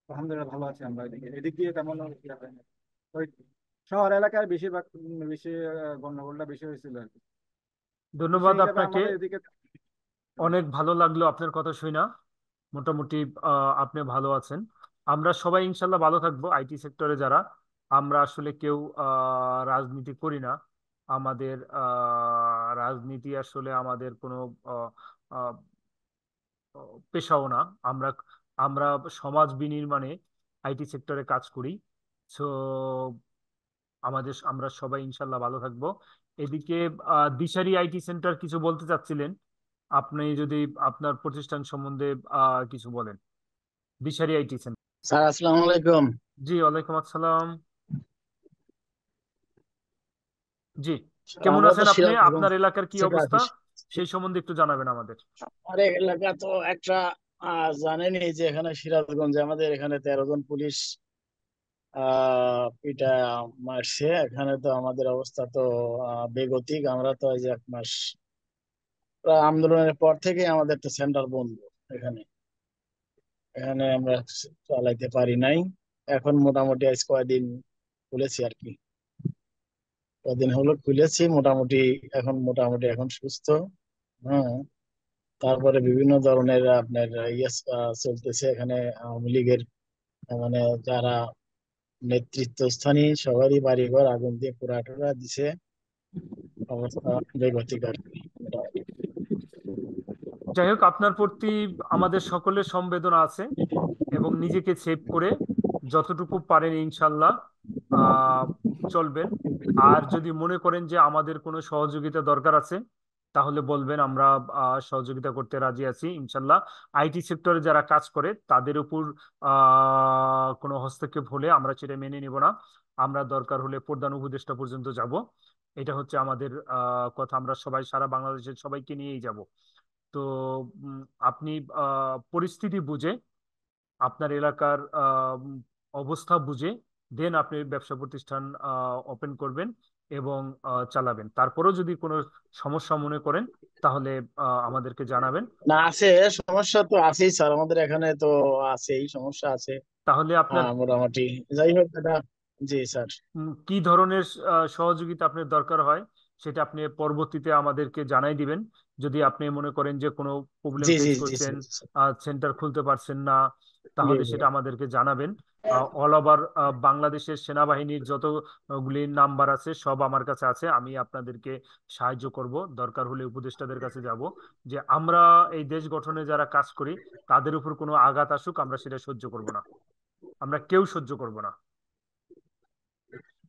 [SPEAKER 4] আলহামদুলিল্লাহ ভালো আছি আমরা। এদিকে এদিক দিয়ে তেমন হয় নাই। ওই শহর এলাকায় বেশিরভাগ বেশি গন্ডগোলটা বেশি হয়েছিল আর কি। তো
[SPEAKER 2] ধন্যবাদ
[SPEAKER 4] সেই হিসাবে
[SPEAKER 2] আপনাকে।
[SPEAKER 4] আমাদের এদিকে
[SPEAKER 2] অনেক ভালো লাগলো আপনার কথা শুনা। মোটামুটি আপনি ভালো আছেন। আমরা সবাই ইনশাল্লাহ ভালো থাকবো। আইটি সেক্টরে যারা, আমরা আসলে কেউ রাজনীতি করি না। আমাদের রাজনীতি আসলে আমাদের কোনো আহ, আহ, পেশাও না। আমরা আমরা সমাজ বিনির্মাণে আইটি সেক্টরে কাজ করি। সো আমরা সবাই ইনশাল্লাহ ভালো থাকবো। এদিকে দিশারি আইটি সেন্টার কিছু বলতে চাচ্ছিলেন, আপনি যদি আপনার প্রতিষ্ঠান সম্বন্ধে কিছু বলেন। দিশারি আইটি সেন্টার।
[SPEAKER 10] স্যার আসসালামু আলাইকুম।
[SPEAKER 2] জি, ওয়ালাইকুম আসসালাম। জি,
[SPEAKER 10] স্যার,
[SPEAKER 2] কেমন
[SPEAKER 10] আমরা তো
[SPEAKER 2] আছেন আপনি?
[SPEAKER 10] সিরাজগঞ্জ
[SPEAKER 2] আপনার এলাকার কি
[SPEAKER 10] থেকে
[SPEAKER 2] অবস্থা
[SPEAKER 10] আসি।
[SPEAKER 2] সেই সম্বন্ধে একটু জানাবেন আমাদের।
[SPEAKER 10] আমার এলাকা তো একটা জানেনই যে এখানে সিরাজগঞ্জে আমাদের এখানে 13 জন পুলিশ পিটা মারছে। এখানে তো আমাদের অবস্থা তো বেগতিক। আমরা তো এই যে 1 মাস প্রায় আন্দোলনের পর থেকে আমাদের তো সেন্টার বন্ধ। এখানে এখানে আমরা চালাইতে পারি নাই। এখন মোটামুটি আজ কয়দিন খুলেছি আর কি, কদিন হলো খুলেছি মোটামুটি। এখন সুস্থ। হ্যাঁ, তারপরে বিভিন্ন ধরনের আপনার চলতেছে এখানে। আওয়ামী লীগের মানে যারা নেতৃত্বস্থানীয় সবারই বাড়িঘর আগুন দিয়ে পোড়া টোড়া দিছে। অবস্থা বেগতিক আর কি মোটামুটি।
[SPEAKER 2] যাই হোক, আপনার প্রতি আমাদের সকলের সংবেদনা আছে, এবং নিজেকে সেভ করে যতটুকু পারেন ইনশাল্লাহ আহ চলবেন। আর যদি মনে করেন যে আমাদের কোনো সহযোগিতা দরকার আছে, তাহলে বলবেন, আমরা সহযোগিতা করতে রাজি আছি ইনশাল্লাহ। আইটি সেক্টরে যারা কাজ করে তাদের উপর কোনো হস্তক্ষেপ হলে আমরা সেটা মেনে নিব না। আমরা দরকার হলে প্রধান উপদেষ্টা পর্যন্ত যাব। এটা হচ্ছে আমাদের কথা। আমরা সবাই সারা বাংলাদেশের সবাইকে নিয়েই যাব। তো উম, আপনি পরিস্থিতি বুঝে, আপনার এলাকার অবস্থা বুঝে দেন আপনি ব্যবসা প্রতিষ্ঠান ওপেন করবেন এবং চালাবেন। তারপরেও যদি কোনো সমস্যা মনে করেন, তাহলে আমাদেরকে জানাবেন।
[SPEAKER 10] না, আছে সমস্যা তো আছেই স্যার, আমাদের এখানে তো আছেই সমস্যা আছে।
[SPEAKER 2] তাহলে আপনার
[SPEAKER 10] মোটামুটি যাই হোক এটা। জি স্যার।
[SPEAKER 2] কি ধরনের সহযোগিতা আপনার দরকার হয়, সেটা আপনি পরবর্তীতে আমাদেরকে জানাই দিবেন। যদি আপনি মনে করেন যে কোনো প্রবলেম
[SPEAKER 10] জি জি
[SPEAKER 2] ফেস
[SPEAKER 10] জি
[SPEAKER 2] করছেন,
[SPEAKER 10] স্যার।
[SPEAKER 2] সেন্টার খুলতে পারছেন না,
[SPEAKER 10] জি
[SPEAKER 2] তাহলে
[SPEAKER 10] জি
[SPEAKER 2] সেটা আমাদেরকে জানাবেন। অল ওভার বাংলাদেশের সেনাবাহিনীর যতগুলি নাম্বার আছে সব আমার কাছে আছে। আমি আপনাদেরকে সাহায্য করব। দরকার হলে উপদেষ্টাদের কাছে যাব, যে আমরা এই দেশ গঠনে যারা কাজ করি তাদের উপর কোনো আঘাত আসুক, আমরা সেটা সহ্য করব না। আমরা কেউ সহ্য করব না।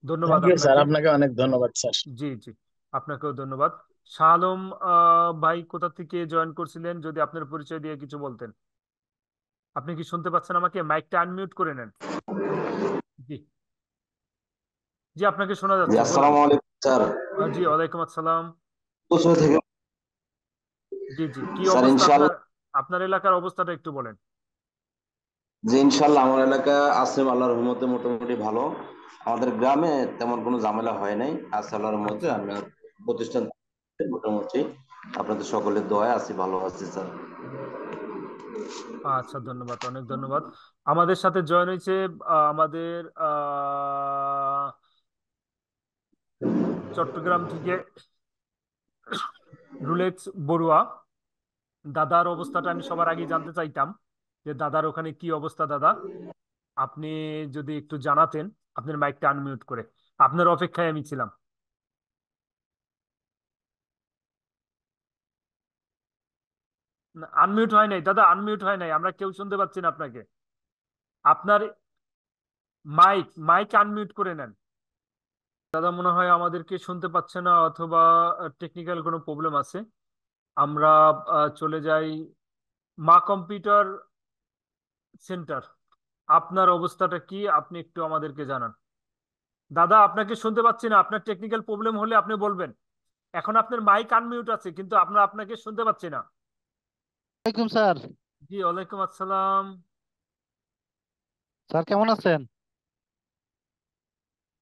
[SPEAKER 2] ধন্যবাদ
[SPEAKER 10] থ্যাংক ইউ স্যার,
[SPEAKER 2] আপনাকে।
[SPEAKER 10] আপনাকে অনেক ধন্যবাদ স্যার।
[SPEAKER 2] জি জি, আপনাকেও ধন্যবাদ। শাহ আলম ভাই কোথা থেকে জয়েন করছিলেন, যদি আপনার পরিচয় দিয়ে কিছু বলতেন। আপনি কি শুনতে পাচ্ছেন আমাকে? মাইকটা আনমিউট করে নেন। জি জি, আপনাকে শোনা
[SPEAKER 12] জি,
[SPEAKER 2] যাচ্ছে, বলুন।
[SPEAKER 12] আসসালামু আলাইকুম স্যার।
[SPEAKER 2] জি, ওয়ালাইকুম আসসালাম।
[SPEAKER 12] কোথায় থেকে?
[SPEAKER 2] জি জি, কি
[SPEAKER 12] স্যার
[SPEAKER 2] অবস্থা আপনার?
[SPEAKER 12] ইনশাল্লাহ।
[SPEAKER 2] আপনার এলাকার অবস্থাটা একটু বলেন।
[SPEAKER 12] জি ইনশাল্লাহ, আমার এলাকা আছে আল্লাহর রহমতে মোটামুটি ভালো। আমাদের গ্রামে তেমন কোনো ঝামেলা হয় নাই, আছে আল্লাহর রহমতে।
[SPEAKER 2] আচ্ছা
[SPEAKER 12] আমরা প্রতিষ্ঠান মোটামুটি আপনাদের সকলের দোয়ায় আছি, ভালো আছি স্যার।
[SPEAKER 2] আচ্ছা, ধন্যবাদ, অনেক ধন্যবাদ। আমাদের সাথে জয়েন হয়েছে আমাদের চট্টগ্রাম থেকে রুলেক্স বড়ুয়া। দাদার অবস্থাটা আমি সবার আগে জানতে চাইতাম, যে দাদার ওখানে কি অবস্থা। দাদা, আপনি যদি একটু জানাতেন। আপনার মাইকটা আনমিউট করে। আপনার অপেক্ষায় আমি ছিলাম। আনমিউট হয় নাই দাদা, আনমিউট হয় নাই, আমরা কেউ শুনতে পাচ্ছি না আপনাকে। আপনার মাইক আনমিউট করে নেন। দাদা মনে হয় আমাদেরকে শুনতে পাচ্ছে না, অথবা টেকনিক্যাল কোনো প্রবলেম আছে। আমরা চলে যাই মা কম্পিউটার সেন্টার। আপনার অবস্থাটা কি, আপনি একটু আমাদেরকে জানান। দাদা, আপনাকে শুনতে পাচ্ছি না। আপনার টেকনিক্যাল প্রবলেম হলে আপনি বলবেন। এখন আপনার মাইক আনমিউট আছে, কিন্তু আপনাকে শুনতে পাচ্ছি না।
[SPEAKER 13] ওয়ালাইকুম স্যার।
[SPEAKER 2] জি, ওয়ালাইকুম আসসালাম।
[SPEAKER 13] স্যার কেমন আছেন?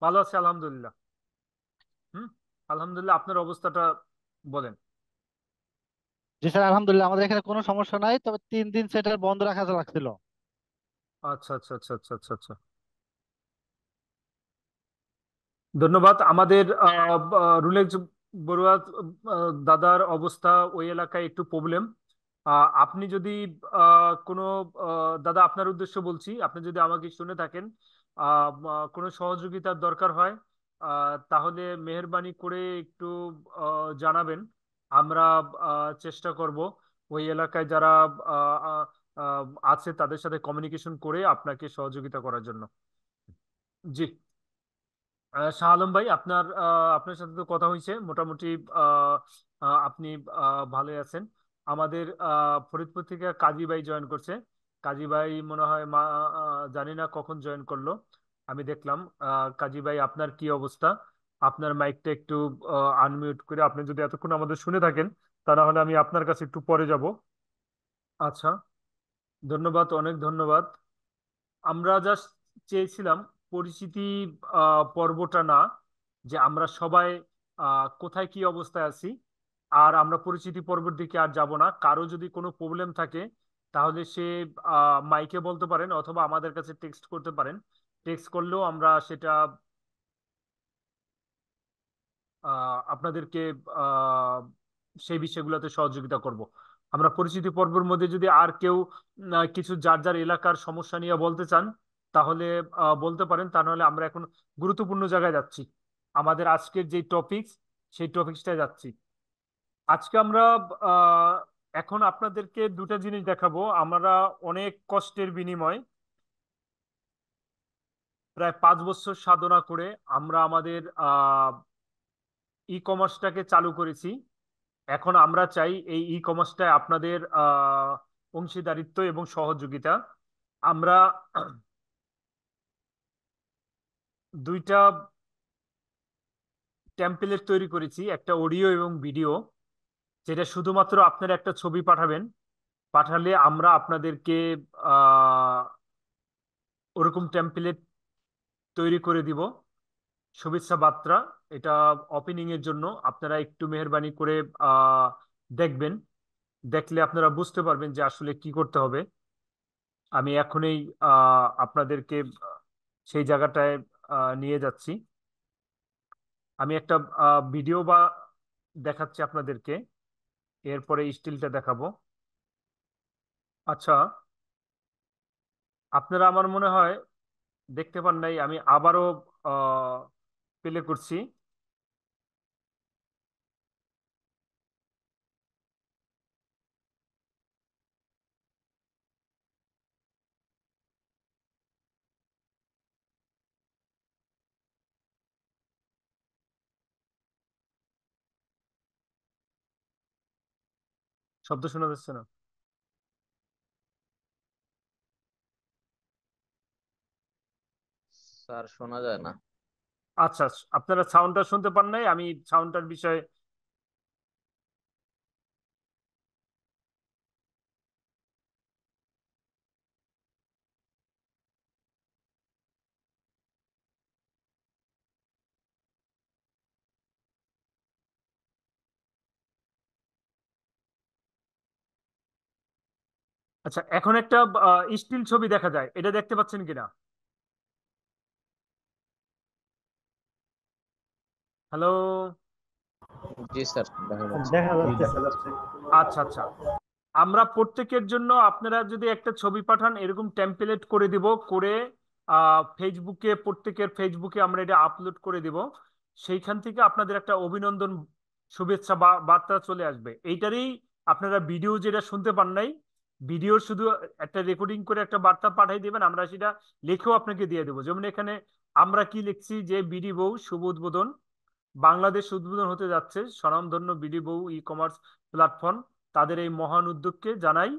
[SPEAKER 2] ভালো আছি আলহামদুলিল্লাহ। হুম, আলহামদুলিল্লাহ। আপনার অবস্থাটা বলেন।
[SPEAKER 13] জি স্যার, আলহামদুলিল্লাহ আমাদের এখানে কোনো সমস্যা নাই, তবে 3 দিন সেন্টার বন্ধ রাখা লাগছিল।
[SPEAKER 2] আচ্ছা আচ্ছা আচ্ছা আচ্ছা আচ্ছা আচ্ছা, ধন্যবাদ। আমাদের রুলেক্স বড়ুয়া দাদার অবস্থা ওই এলাকায় একটু প্রবলেম। আপনি যদি কোনো দাদা, আপনার উদ্দেশ্য বলছি, আপনি যদি আমাকে শুনে থাকেন, কোনো সহযোগিতার দরকার হয়, তাহলে মেহেরবানি করে একটু জানাবেন। আমরা চেষ্টা করব ওই এলাকায় যারা আহ, আহ, আহ, আছে তাদের সাথে কমিউনিকেশন করে আপনাকে সহযোগিতা করার জন্য। জি। শাহ আলম ভাই, আপনার সাথে তো কথা হয়েছে মোটামুটি। আহ, আপনি ভালোই আছেন। আমাদের ফরিদপুর থেকে কাজী ভাই জয়েন করছে। কাজী ভাই মনে হয় জানি না কখন জয়েন করলো। আমি দেখলাম। কাজী ভাই, আপনার কি অবস্থা? আপনার মাইকটা একটু আনমিউট করে, আপনি যদি এতক্ষণ আমাদের শুনে থাকেন, তা না হলে আমি আপনার কাছে একটু পরে যাব। আচ্ছা, ধন্যবাদ, অনেক ধন্যবাদ। আমরা জাস্ট চেয়েছিলাম পরিচিতি পর্বটা না, যে আমরা সবাই কোথায় কি অবস্থায় আছি, আর আমরা পরিচিতি পর্বের দিকে আর যাব না। কারো যদি কোনো প্রবলেম থাকে তাহলে সে মাইকে বলতে পারেন অথবা আমাদের কাছে টেক্সট করতে পারেন। টেক্সট করলেও আমরা সেটা আপনাদেরকে আহ, সেই বিষয়গুলোতে সহযোগিতা করব। আমরা পরিচিতি পর্বের মধ্যে যদি আর কেউ কিছু যার যার এলাকার সমস্যা নিয়ে বলতে চান, তাহলে বলতে পারেন। তা নাহলে আমরা এখন গুরুত্বপূর্ণ জায়গায় যাচ্ছি। আমাদের আজকের যে টপিকস, সেই টপিকসটায় যাচ্ছি। আজকে আমরা আহ, এখন আপনাদেরকে দুটা জিনিস দেখাবো। আমরা অনেক কষ্টের বিনিময় প্রায় 5 বছর সাধনা করে আমরা আমাদের ই কমার্সটাকে চালু করেছি। এখন আমরা চাই এই ই কমার্সটায় আপনাদের অংশীদারিত্ব এবং সহযোগিতা। আমরা দুইটা টেমপ্লেট তৈরি করেছি, একটা অডিও এবং ভিডিও, যেটা শুধুমাত্র আপনারা একটা ছবি পাঠাবেন। পাঠালে আমরা আপনাদেরকে আহ, ওরকম টেমপ্লেট তৈরি করে দিব। শুভেচ্ছা বার্তা, এটা ওপেনিং এর জন্য আপনারা একটু মেহেরবানি করে দেখবেন। দেখলে আপনারা বুঝতে পারবেন যে আসলে কি করতে হবে। আমি এখনই আপনাদেরকে সেই জায়গাটায় নিয়ে যাচ্ছি। আমি একটা ভিডিও দেখাচ্ছি আপনাদেরকে, এরপরে স্টিলটা দেখাবো। আচ্ছা, আপনারা আমার মনে হয় দেখতে পান নাই, আমি আবারও প্লে করছি। শব্দ শোনা যাচ্ছে না?
[SPEAKER 14] স্যার শোনা যায় না।
[SPEAKER 2] আচ্ছা, আপনারা সাউন্ডটা শুনতে পান নাই? আমি সাউন্ডটার বিষয়ে আচ্ছা, এখন একটা স্টিল ছবি দেখা যায়, এটা দেখতে পাচ্ছেন কিনা? হ্যালো?
[SPEAKER 14] জি স্যার, দেখা যাচ্ছে।
[SPEAKER 11] দেখা যাচ্ছে
[SPEAKER 4] দেখা
[SPEAKER 11] স্যার।
[SPEAKER 4] যাচ্ছে।
[SPEAKER 2] আচ্ছা আচ্ছা, আমরা প্রত্যেকের জন্য আপনারা যদি একটা ছবি পাঠান, এরকম টেমপ্লেট করে দিব, করে ফেসবুকে, প্রত্যেকের ফেসবুকে আমরা এটা আপলোড করে দিব। সেইখান থেকে আপনাদের একটা অভিনন্দন শুভেচ্ছা বার্তা চলে আসবে। এইটারই আপনারা ভিডিও যেটা শুনতে পান নাই, ভিডিওর শুধু একটা রেকর্ডিং করে একটা বার্তা পাঠিয়ে দিবেন, আমরা সেটা লিখেও আপনাকে দিয়ে দেবো। যেমন এখানে আমরা কি লিখছি, যে বিডি বউ শুভ উদ্বোধন, বাংলাদেশ উদ্বোধন হতে যাচ্ছে স্বনামধন্য বিডি বউ ই কমার্স প্ল্যাটফর্ম, তাদের এই মহান উদ্যোগকে জানাই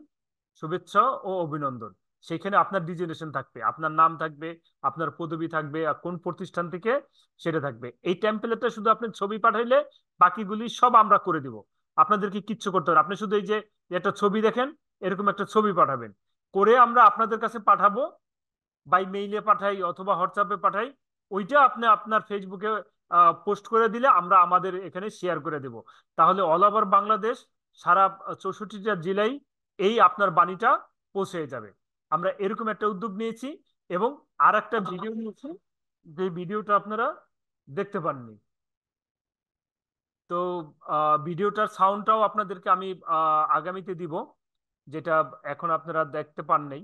[SPEAKER 2] শুভেচ্ছা ও অভিনন্দন। সেখানে আপনার ডিজিগনেশন থাকবে, আপনার নাম থাকবে, আপনার পদবি থাকবে, আর কোন প্রতিষ্ঠান থেকে সেটা থাকবে। এই টেমপ্লেটটা শুধু আপনি ছবি পাঠাইলে বাকিগুলি সব আমরা করে দিব। আপনাদেরকে কিচ্ছু করতে হবে না। আপনি শুধু এই যে একটা ছবি দেখেন, এরকম একটা ছবি পাঠাবেন, করে আমরা আপনাদের কাছে পাঠাবো। বাই মেইলে পাঠাই অথবা হোয়াটসঅ্যাপে পাঠাই, ওইটা আপনি আপনার ফেসবুকে পোস্ট করে দিলে আমরা আমাদের এখানে শেয়ার করে দেব। তাহলে অল ওভার বাংলাদেশ সারা 64টা জেলায় এই আপনার বাণীটা পৌঁছে যাবে। আমরা এরকম একটা উদ্যোগ নিয়েছি এবং আর একটা ভিডিও নিয়েছি, যে ভিডিওটা আপনারা দেখতে পাননি। তো ভিডিওটার সাউন্ডটাও আপনাদেরকে আমি আগামীতে দিব, যেটা এখন আপনারা দেখতে পান নাই,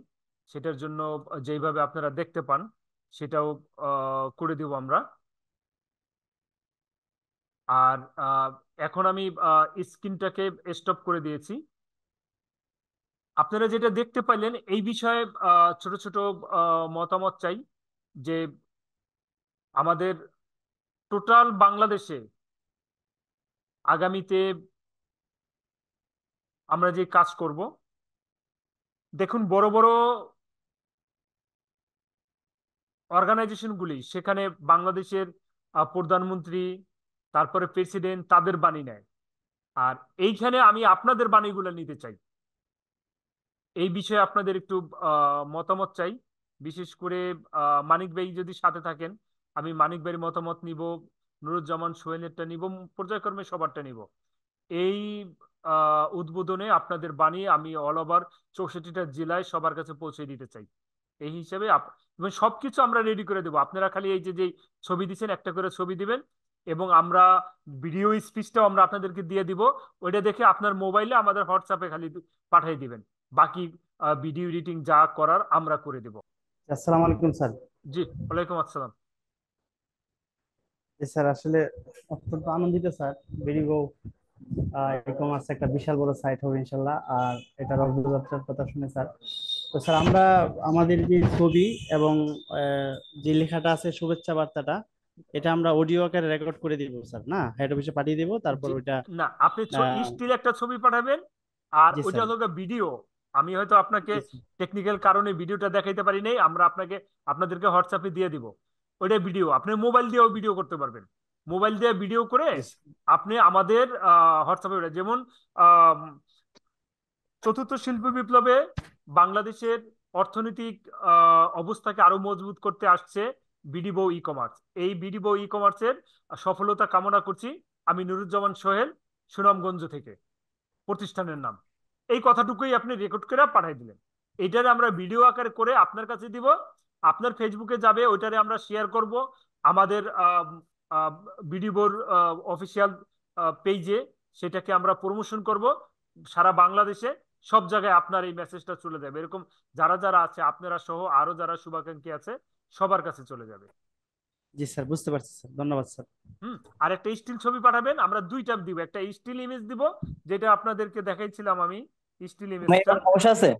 [SPEAKER 2] সেটার জন্য যেইভাবে আপনারা দেখতে পান সেটাও করে দিব আমরা। আর এখন আমি স্ক্রিনটাকে স্টপ করে দিয়েছি। আপনারা যেটা দেখতে পাইলেন এই বিষয়ে ছোট ছোট মতামত চাই, যে আমাদের টোটাল বাংলাদেশে আগামীতে আমরা যে কাজ করব, দেখুন বড় বড় অর্গানাইজেশনগুলি সেখানে বাংলাদেশের প্রধানমন্ত্রী, তারপরে প্রেসিডেন্ট তাদের বাণী নেয়, আর এইখানে আমি আপনাদের বাণীগুলো নিতে চাই। এই বিষয়ে আপনাদের একটু মতামত চাই। বিশেষ করে মানিক ভাই যদি সাথে থাকেন, আমি মানিক ভাইয়ের মতামত নিব, নুরুজ্জামান সোহেলেরটা নিব, পর্যায়ক্রমে সবারটা নিব। এই উদ্বোধনে আপনাদের বাণী আমি অল ওভার 64টা জেলায় সবার কাছে পৌঁছে দিতে চাই। এই হিসেবে এবং সবকিছু আমরা রেডি করে দেবো। আপনারা খালি এই যে ছবি দিচ্ছেন, একটা করে ছবি দিবেন, এবং আমরা ভিডিও স্পিচটাও আমরা আপনাদেরকে দিয়ে দিব। ওইটা দেখে আপনার মোবাইলে আমাদের হোয়াটসঅ্যাপে খালি পাঠিয়ে দিবেন। বাকি ভিডিও এডিটিং যা করার আমরা করে দেব।
[SPEAKER 11] আসসালামু আলাইকুম স্যার।
[SPEAKER 2] জি, ওয়ালাইকুম আসসালাম।
[SPEAKER 11] স্যার আসলে অত্যন্ত আনন্দিত স্যার। বেরিগো ই কমার্স একটা বিশাল বড় সাইট হবে ইনশাল্লাহ, আর এটার অগ্রযাত্রার কথা শুনে স্যার, তো স্যার আমরা আমাদের যে ছবি এবং যে লেখাটা আছে শুভেচ্ছা বার্তাটা, এটা আমরা অডিও আকারে রেকর্ড করে দিব স্যার, না হেড অফিসে পাঠিয়ে দিব, তারপর ওইটা
[SPEAKER 2] না, আপনি স্টিল একটা ছবি পাঠাবেন, আর
[SPEAKER 11] জি
[SPEAKER 2] ওইটা
[SPEAKER 11] স্যার।
[SPEAKER 2] হলো ভিডিও। আমি হয়তো আপনাকে টেকনিক্যাল কারণে ভিডিওটা দেখাইতে পারি নাই, আমরা আপনাদেরকে হোয়াটসঅ্যাপে দিয়ে দিব। ওইটা ভিডিও, আপনি মোবাইল দিয়েও ভিডিও করতে পারবেন। মোবাইল দিয়ে ভিডিও করে আপনি আমাদের হোয়াটসঅ্যাপে, যেমন চতুর্থ শিল্প বিপ্লবে বাংলাদেশের অর্থনৈতিক অবস্থাকে আরো মজবুত করতে আসছে বিডিবো ই কমার্স। এই বিডিবো ই কমার্সের সফলতা কামনা করছি। আমি নুরুজ্জামান সোহেল, সুনামগঞ্জ থেকে, প্রতিষ্ঠানের নাম। এই কথাটুকুই আপনি রেকর্ড করে পাঠিয়ে দিলেন। এটারে আমরা ভিডিও আকারে করে আপনার কাছে দিব, আপনার ফেসবুকে যাবে, ওইটারে আমরা শেয়ার করব আমাদের বিডিবোর অফিসিয়াল পেজে, সেটাকে আমরা প্রমোশন করব সারা বাংলাদেশে। সব জায়গায় আপনার এই মেসেজটা চলে যাবে, এরকম যারা যারা আছে আপনারা সহ আরো যারা শুভাকাঙ্ক্ষী আছে সবার কাছে চলে যাবে।
[SPEAKER 11] জি স্যার, বুঝতে পারছি স্যার, ধন্যবাদ স্যার।
[SPEAKER 2] আর একটা স্টিল ছবি পাঠাবেন, আমরা দুইটা দিব, একটা স্টিল ইমেজ দিব যেটা আপনাদেরকে দেখাইছিলাম আমি, স্টিল ইমেজটা।
[SPEAKER 15] সমস্যা আছে?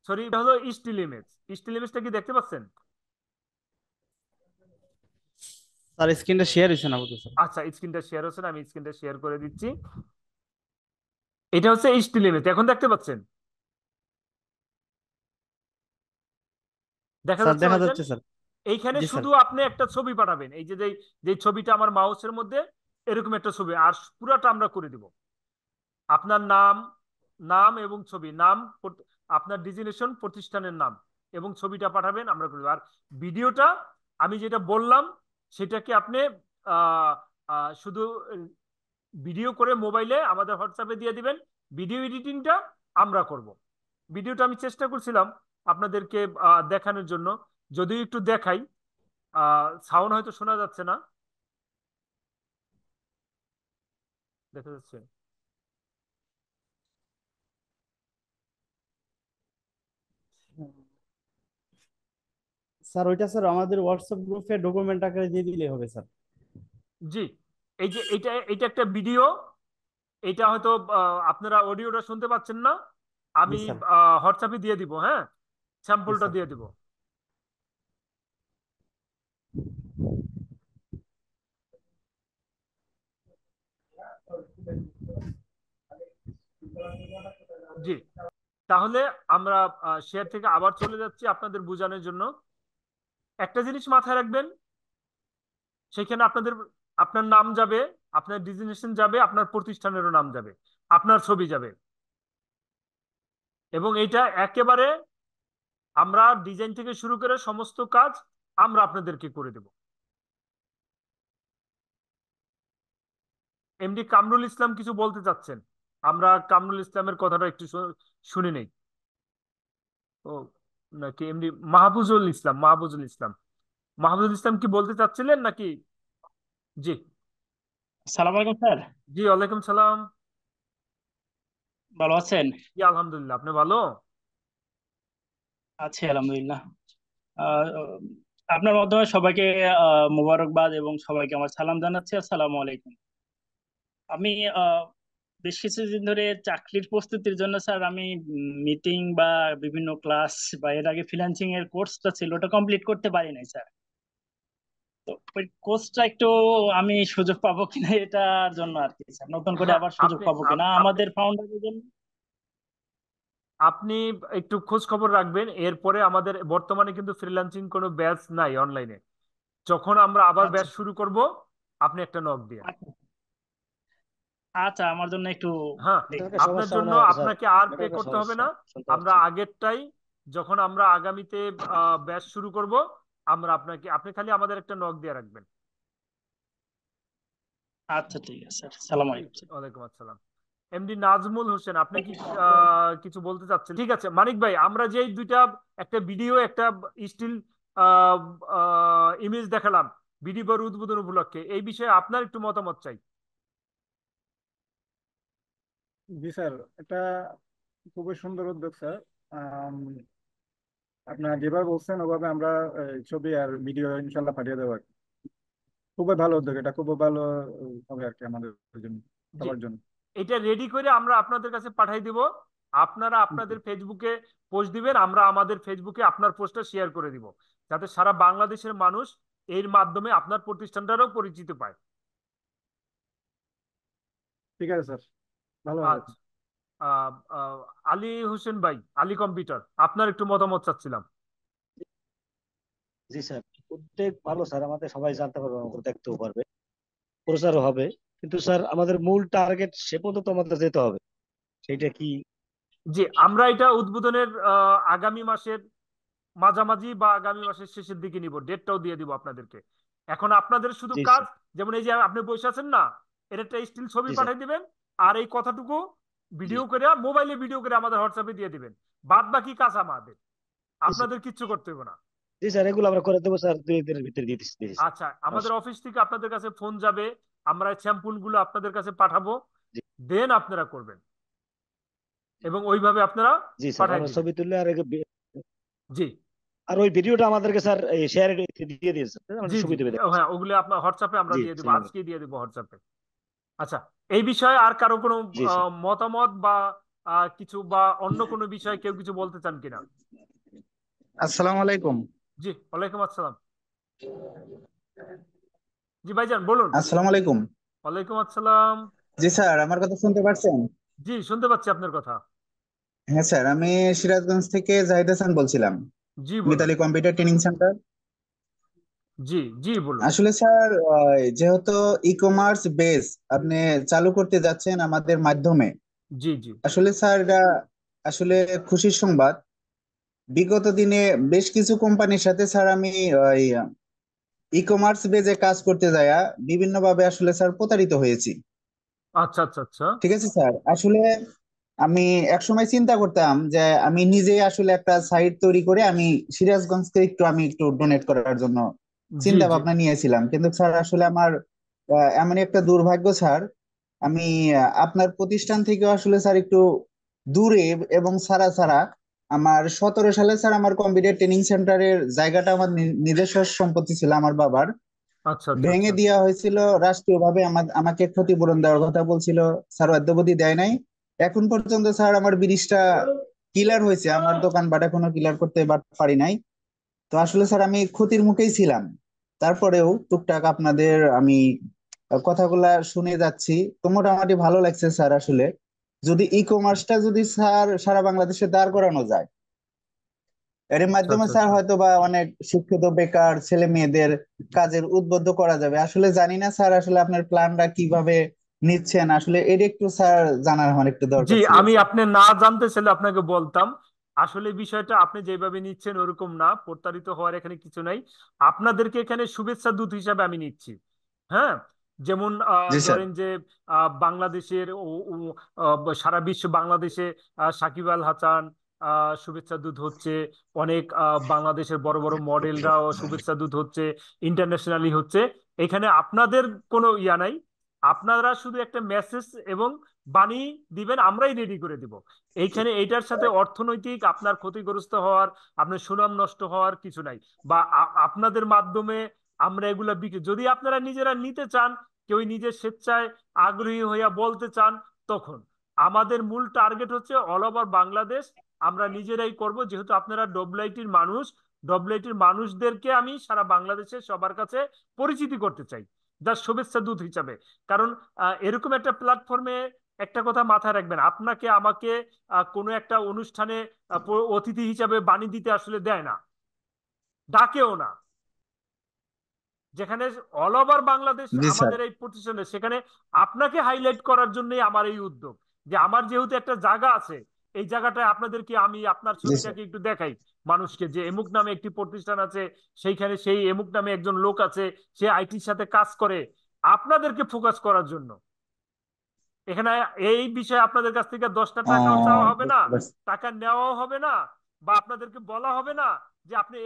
[SPEAKER 2] সরি, এটা হলো স্টিল ইমেজ। স্টিল ইমেজটা কি দেখতে পাচ্ছেন?
[SPEAKER 11] স্যার স্ক্রিনটা শেয়ার হইছে না বুঝছো?
[SPEAKER 2] আচ্ছা, স্ক্রিনটা শেয়ার হচ্ছে না, আমি স্ক্রিনটা শেয়ার করে দিচ্ছি। এটা হচ্ছে স্টিল ইমেজ, এখন দেখতে পাচ্ছেন? দেখা যাচ্ছে?
[SPEAKER 11] দেখা যাচ্ছে স্যার।
[SPEAKER 2] এইখানে শুধু আপনি একটা ছবি পাঠাবেন, এই যে যে ছবিটা আমার মাউসের মধ্যে, এরকম একটা ছবি, আর পুরাটা আমরা করে দিব। আপনার নাম এবং ছবি, আপনার ডিজিনেশন, প্রতিষ্ঠানের নাম এবং ছবিটা পাঠাবেন, আমরা করে দেব। আর ভিডিওটা আমি যেটা বললাম সেটাকে আপনি শুধু ভিডিও করে মোবাইলে আমাদের হোয়াটসঅ্যাপে দিয়ে দিবেন। ভিডিও এডিটিংটা আমরা করব। ভিডিওটা আমি চেষ্টা করছিলাম আপনাদেরকে দেখানোর জন্য, যদিও একটু দেখাই, সাউন্ড হয়তো শোনা যাচ্ছে না, দেখা যাচ্ছে?
[SPEAKER 11] স্যার ওইটা স্যার আমাদের হোয়াটসঅ্যাপ গ্রুপে ডকুমেন্ট আকারে দিয়ে দিলে হবে স্যার।
[SPEAKER 2] জি, এই যে এটা একটা ভিডিও, এটা হয়তো আপনারা অডিওটা শুনতে পাচ্ছেন না, আমি হোয়াটসঅ্যাপে দিয়ে দিব। হ্যাঁ, স্যাম্পলটা দিয়ে দিব। জি, তাহলে আমরা শেয়ার থেকে আবার চলে যাচ্ছি আপনাদের বোঝানোর জন্য। একটা জিনিস মাথায় রাখবেন, সেখানে আপনার নাম যাবে, আপনার ডিজিগনেশন যাবে, আপনার প্রতিষ্ঠানেরও নাম যাবে, আপনার ছবি যাবে, এবং এটা একেবারে আমরা ডিজাইন থেকে শুরু করে সমস্ত কাজ আমরা আপনাদেরকে করে দেব। এমডি কামরুল ইসলাম কিছু বলতে চাচ্ছেন? আমরা কামরুল ইসলামের কথাটা একটু শুনে নেই। ও নাকি এমনি মাহফুজুল ইসলাম, মাহফুজুল ইসলাম, মাহফুজুল ইসলাম কি বলতে চাচ্ছিলেন নাকি? জি।
[SPEAKER 15] সালাম আলাইকুম স্যার।
[SPEAKER 2] জি, ওয়ালাইকুম সালাম।
[SPEAKER 15] ভালো আছেন?
[SPEAKER 2] জি আলহামদুলিল্লাহ, আপনি ভালো?
[SPEAKER 15] আছি আলহামদুলিল্লাহ। আহ, আপনার মাধ্যমে সবাইকে মোবারকবাদ এবং সবাইকে আমার সালাম জানাচ্ছি। আসসালামু আলাইকুম। আমি বেশ কিছুদিন ধরে চাকরির প্রস্তুতির জন্য স্যার আমি মিটিং বা বিভিন্ন ক্লাস বা এর আগে ফ্রিল্যান্সিং এর কোর্সটা ছিল ওটা কমপ্লিট করতে পারি নাই স্যার। তো ওই কোর্সটা একটু আমি সুযোগ পাবো কিনা এটার জন্য আর কি স্যার, নতুন করে
[SPEAKER 2] হ্যাঁ,
[SPEAKER 15] আবার সুযোগ
[SPEAKER 2] আপনি
[SPEAKER 15] পাবো কিনা
[SPEAKER 2] আপনি
[SPEAKER 15] আমাদের ফাউন্ডারের জন্য।
[SPEAKER 2] আপনি একটু খোঁজ খবর রাখবেন। এরপরে আমাদের বর্তমানে কিন্তু ফ্রিল্যান্সিং কোনো ব্যাচ নাই অনলাইনে। যখন আমরা আবার
[SPEAKER 15] আচ্ছা
[SPEAKER 2] ব্যাচ শুরু করব, আপনি একটা নক দিয়ে।
[SPEAKER 15] আচ্ছা আচ্ছা, আমার জন্য একটু
[SPEAKER 2] হ্যাঁ,
[SPEAKER 7] নেটওয়ার্কের
[SPEAKER 2] আপনার
[SPEAKER 7] সমস্যা
[SPEAKER 2] জন্য
[SPEAKER 7] মনে হয় স্যার,
[SPEAKER 2] আপনাকে আর পে
[SPEAKER 7] নেটওয়ার্কের
[SPEAKER 2] করতে হবে
[SPEAKER 7] সমস্যা
[SPEAKER 2] না।
[SPEAKER 7] শুনতে
[SPEAKER 2] আমরা
[SPEAKER 7] পাচ্ছি।
[SPEAKER 2] আগেরটাই, যখন আমরা আগামীতে ব্যাচ শুরু করব, আমরা আপনি খালি আমাদের একটা নক দিয়ে রাখবেন।
[SPEAKER 15] আচ্ছা ঠিক আছে স্যার, সালাম
[SPEAKER 2] ঠিক,
[SPEAKER 15] আলাইকুম স্যার।
[SPEAKER 2] ওয়ালাইকুম আসসালাম। এমডি নাজমুল হোসেন, আপনি কি কিছু বলতে চাচ্ছেন? ঠিক আছে মানিক ভাই, আমরা যে দুইটা, একটা ভিডিও, একটা স্টিল ইমেজ দেখালাম বিডিবার উদ্বোধন উপলক্ষে, এই বিষয়ে আপনার একটু মতামত চাই।
[SPEAKER 4] জি স্যার, এটা খুবই সুন্দর উদ্যোগ স্যার। আপনারা যেভাবে বলছেন ওভাবে আমরা ছবি আর ভিডিও ইনশাল্লাহ পাঠিয়ে দেবো আর কি। খুবই ভালো উদ্যোগ, এটা খুবই ভালো হবে আর কি আমাদের জন্য,
[SPEAKER 2] জি,
[SPEAKER 4] সবার জন্য।
[SPEAKER 2] এটা রেডি করে আমরা আপনাদের কাছে পাঠাই দিব। আপনারা আপনাদের ফেসবুকে পোস্ট দিবেন, আমরা আমাদের ফেসবুকে আপনার পোস্টটা শেয়ার করে দিব, যাতে সারা বাংলাদেশের মানুষ এর মাধ্যমে আপনার প্রতিষ্ঠানটারও পরিচিতি পায়।
[SPEAKER 4] ঠিক আছে স্যার, ভালো হবে।
[SPEAKER 2] আচ্ছা, আহ, আহ, আলী হোসেন ভাই, আলী কম্পিউটার, আপনার একটু মতামত চাচ্ছিলাম।
[SPEAKER 7] জি স্যার, উদ্যোগ ভালো স্যার, আমাদের সবাই জানতে পারবে, আমাদের দেখতেও পারবে, প্রচারও হবে। কিন্তু স্যার আমাদের মূল টার্গেট সে পর্যন্ত আমাদের যেতে হবে, সেইটা কি?
[SPEAKER 2] জি, আমরা এটা উদ্বোধনের আগামী মাসের মাঝামাঝি বা আগামী মাসের শেষের দিকে নিব, ডেটটাও দিয়ে দিব আপনাদেরকে। এখন আপনাদের শুধু
[SPEAKER 7] জি
[SPEAKER 2] কাজ,
[SPEAKER 7] স্যার।
[SPEAKER 2] যেমন এই যে আপনি বসে আছেন না, এর একটা স্টিল ছবি
[SPEAKER 7] জি স্যার।
[SPEAKER 2] পাঠিয়ে দিবেন, আর এই কথাটুকু
[SPEAKER 7] জি
[SPEAKER 2] ভিডিও করে, মোবাইলে ভিডিও করে আমাদের হোয়াটসঅ্যাপে দিয়ে দিবেন। বাদ বাকি কাজ আমাদের,
[SPEAKER 7] জি স্যার।
[SPEAKER 2] আপনাদের কিচ্ছু করতে হবে না।
[SPEAKER 7] জি স্যার, এগুলো আমরা করে দেবো স্যার, 2 দিনের ভিতরে দিয়ে দিচ্ছি দিচ্ছি স্যার।
[SPEAKER 2] আচ্ছা, আমাদের
[SPEAKER 7] সমস্যা
[SPEAKER 2] অফিস থেকে আপনাদের কাছে ফোন যাবে, আমরা স্যাম্পল গুলো আপনাদের কাছে পাঠাবো,
[SPEAKER 7] জি
[SPEAKER 2] দেন আপনারা করবেন এবং ওইভাবে আপনারা
[SPEAKER 7] জি স্যার,
[SPEAKER 2] পাঠাই
[SPEAKER 7] আমরা
[SPEAKER 2] দিবেন।
[SPEAKER 7] ছবি তুললে আর
[SPEAKER 2] জি
[SPEAKER 7] আর ওই ভিডিওটা আমাদেরকে স্যার শেয়ার দিয়ে দিয়েছে, আমরা
[SPEAKER 2] জি জি,
[SPEAKER 7] সুবিধা পেতে
[SPEAKER 2] হ্যাঁ, ওগুলো আপনার হোয়াটসঅ্যাপে আমরা
[SPEAKER 7] জি
[SPEAKER 2] দিয়ে দিব,
[SPEAKER 7] সেলাম।
[SPEAKER 2] আজকে দিয়ে দিব হোয়াটসঅ্যাপে। আচ্ছা, এই বিষয়ে আর কারো কোনো
[SPEAKER 7] জি স্যার।
[SPEAKER 2] মতামত বা কিছু বা অন্য কোনো বিষয়ে কেউ কিছু বলতে চান কিনা?
[SPEAKER 16] আসসালামু আলাইকুম।
[SPEAKER 2] জি, ওয়ালাইকুম আসসালাম। জি ভাইজান বলুন।
[SPEAKER 16] আসসালামু আলাইকুম।
[SPEAKER 2] ওয়ালাইকুম আসসালাম।
[SPEAKER 16] জি স্যার, আমার কথা শুনতে পাচ্ছেন?
[SPEAKER 2] জি, শুনতে পাচ্ছি আপনার কথা।
[SPEAKER 16] হ্যাঁ স্যার, আমি সিরাজগঞ্জ থেকে জাহিদ হাসান বলছিলাম,
[SPEAKER 2] জি বলুন।
[SPEAKER 16] Mitali computer training centre.
[SPEAKER 2] জি জি বলুন।
[SPEAKER 16] আসলে স্যার, যেহেতু ই কমার্স বেস আপনি চালু করতে যাচ্ছেন আমাদের মাধ্যমে,
[SPEAKER 2] জি জি
[SPEAKER 16] আসলে স্যার এটা আসলে খুশির সংবাদ। বিগত দিনে বেশ কিছু কোম্পানির সাথে স্যার আমি ই কমার্স বেজে কাজ করতে যায়া বিভিন্নভাবে আসলে স্যার প্রতারিত হয়েছি।
[SPEAKER 2] আচ্ছা আচ্ছা আচ্ছা
[SPEAKER 16] ঠিক আছে স্যার, আসলে আমি একসময় চিন্তা করতাম যে আমি নিজেই আসলে একটা সাইট তৈরি করে আমি সিরাজগঞ্জকে একটু ডোনেট করার জন্য
[SPEAKER 2] জি
[SPEAKER 16] চিন্তা
[SPEAKER 2] জি
[SPEAKER 16] ভাবনা নিয়েছিলাম। কিন্তু স্যার আসলে আমার এমন একটা দুর্ভাগ্য স্যার, আমি আপনার প্রতিষ্ঠান থেকে আসলে স্যার একটু দূরে এবং ছাড়া ছাড়া আমার 17 সালে স্যার আমার কম্পিউটার ট্রেনিং সেন্টারের জায়গাটা আমার নিজস্ব সম্পত্তি ছিল আমার বাবার,
[SPEAKER 2] আচ্ছা আচ্ছা
[SPEAKER 16] ভেঙে
[SPEAKER 2] আচ্ছা
[SPEAKER 16] দেওয়া হয়েছিল রাষ্ট্রীয়ভাবে। আমাকে ক্ষতিপূরণ দেওয়ার কথা বলছিল স্যার, অদ্যাবধি দেয় নাই। এখন পর্যন্ত স্যার আমার ব্রিজটা ক্লিয়ার হয়েছে, আমার দোকানপাট এখনো ক্লিয়ার করতে পারি নাই। তো আসলে স্যার আমি ক্ষতির মুখেই ছিলাম। তারপরেও টুকটাক আপনাদের আমি কথাগুলা শুনে যাচ্ছি, তো মোটামুটি ভালো লাগছে স্যার। আসলে যদি ই কমার্সটা যদি স্যার সারা বাংলাদেশে দাঁড় করানো যায়, এর
[SPEAKER 2] আচ্ছা
[SPEAKER 16] মাধ্যমে
[SPEAKER 2] আচ্ছা
[SPEAKER 16] স্যার
[SPEAKER 2] আচ্ছা।
[SPEAKER 16] হয়তো বা অনেক শিক্ষিত বেকার ছেলে মেয়েদের কাজের উদ্বুদ্ধ করা যাবে। আসলে জানি না স্যার, আসলে আপনার প্ল্যানটা কিভাবে নিচ্ছেন, আসলে এটা একটু স্যার জানার আমার একটু
[SPEAKER 2] জি,
[SPEAKER 16] দরকার ছিল
[SPEAKER 2] আমি
[SPEAKER 16] স্যার।
[SPEAKER 2] আপনি না জানতে চাইলে আপনাকে বলতাম। আসলে বিষয়টা আপনি যেভাবে নিচ্ছেন ওরকম না, প্রতারিত হওয়ার এখানে কিছু নাই। আপনাদেরকে এখানে শুভেচ্ছা দূত হিসাবে আমি নিচ্ছি। হ্যাঁ, যেমন
[SPEAKER 16] জি স্যার।
[SPEAKER 2] ধরেন যে বাংলাদেশের সারা বিশ্ব বাংলাদেশে সাকিব আল হাসান শুভেচ্ছা দূত হচ্ছে, অনেক বাংলাদেশের বড় বড় মডেলরাও শুভেচ্ছা দূত হচ্ছে, ইন্টারন্যাশনালি হচ্ছে। এখানে আপনাদের কোনো ইয়া নাই, আপনারা শুধু একটা মেসেজ এবং বাণী দিবেন, আমরাই রেডি করে দিব। এইখানে এইটার সাথে অর্থনৈতিক আপনার ক্ষতিগ্রস্ত হওয়ার, আপনার সুনাম নষ্ট হওয়ার কিছু নাই। বা আপনাদের মাধ্যমে আমরা এগুলা বিক্রি, যদি আপনারা নিজেরা নিতে চান, কেউ নিজের স্বেচ্ছায় আগ্রহী হইয়া বলতে চান, তখন আমাদের মূল টার্গেট হচ্ছে অল ওভার বাংলাদেশ আমরা নিজেরাই করব। যেহেতু আপনারা ডব্লিউআইটির মানুষ, ডব্লিউআইটির মানুষদেরকে আমি সারা বাংলাদেশে সবার কাছে পরিচিতি করতে চাই, যার শুভেচ্ছা দূত হিসাবে। কারণ এরকম একটা প্ল্যাটফর্মে একটা কথা মাথায় রাখবেন, আপনাকে আমাকে কোনো একটা অনুষ্ঠানে অতিথি হিসাবে বাণী দিতে আসলে দেয় না, ডাকেও না। যেখানে অল ওভার বাংলাদেশ
[SPEAKER 16] জি স্যার।
[SPEAKER 2] আমাদের এই প্রতিষ্ঠানে, সেখানে আপনাকে হাইলাইট করার জন্যই আমার এই উদ্যোগ, যে আমার যেহেতু একটা জায়গা আছে, এই জায়গাটায় আপনাদেরকে আমি আপনার
[SPEAKER 16] জি স্যার।
[SPEAKER 2] ছবিটাকে একটু দেখাই মানুষকে, যে এমুক নামে একটি প্রতিষ্ঠান আছে, সেইখানে সেই এমুক নামে একজন লোক আছে, সে আইটির সাথে কাজ করে, আপনাদেরকে ফোকাস করার জন্য। এখানে এই বিষয়ে আপনাদের কাছ থেকে 10টা টাকাও চাওয়া হবে না,
[SPEAKER 16] বুঝতে পারছি।
[SPEAKER 2] টাকা নেওয়াও হবে না, বা আপনাদেরকে বলা হবে না যে আপনি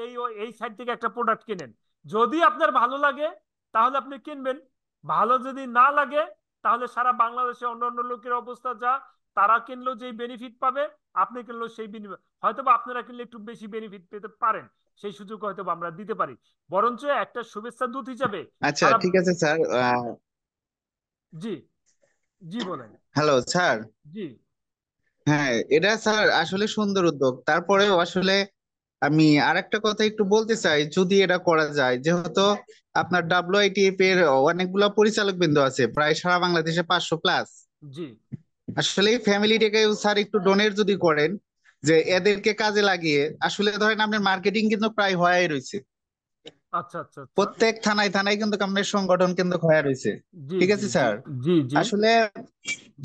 [SPEAKER 2] এই সাইট থেকে একটা প্রোডাক্ট কিনেন। যদি আপনার ভালো লাগে তাহলে আপনি কিনবেন, ভালো যদি না লাগে তাহলে সারা বাংলাদেশে অন্যান্য লোকের অবস্থা যা, তারা কিনলেও যেই বেনিফিট পাবে, আপনি কিনলেও সেই বেনিফিট, হয়তো বা আপনারা কিনলে একটু বেশি বেনিফিট পেতে পারেন, সেই সুযোগ হয়তো আমরা দিতে পারি। বরঞ্চ একটা শুভেচ্ছা দূত হিসাবে
[SPEAKER 16] আচ্ছা
[SPEAKER 2] সারা।
[SPEAKER 16] ঠিক আছে স্যার।
[SPEAKER 2] জি, জি বলেন।
[SPEAKER 16] Hello sir.
[SPEAKER 2] জি
[SPEAKER 16] হ্যাঁ, এটা স্যার আসলে সুন্দর উদ্যোগ। তারপরেও আসলে আমি আরেকটা কথা একটু বলতে চাই, যদি এটা করা যায়, যেহেতু আপনার ডাব্লিউআইটিএফ এর অনেকগুলো পরিচালক বৃন্দ আছে, প্রায় সারা বাংলাদেশে 500+।
[SPEAKER 2] জি
[SPEAKER 16] আসলে এই ফ্যামিলিটাকে স্যার একটু ডোনেট যদি করেন, যে এদেরকে কাজে লাগিয়ে, আসলে ধরেন আপনার মার্কেটিং কিন্তু প্রায় হয়ে রয়েছে,
[SPEAKER 2] আচ্ছা আচ্ছা আচ্ছা।
[SPEAKER 16] প্রত্যেক থানায় থানায় কিন্তু আপনার সংগঠন কিন্তু হয়ে রয়েছে।
[SPEAKER 2] জি
[SPEAKER 16] ঠিক
[SPEAKER 2] জি
[SPEAKER 16] আছে
[SPEAKER 2] জি
[SPEAKER 16] স্যার।
[SPEAKER 2] জি জি
[SPEAKER 16] আসলে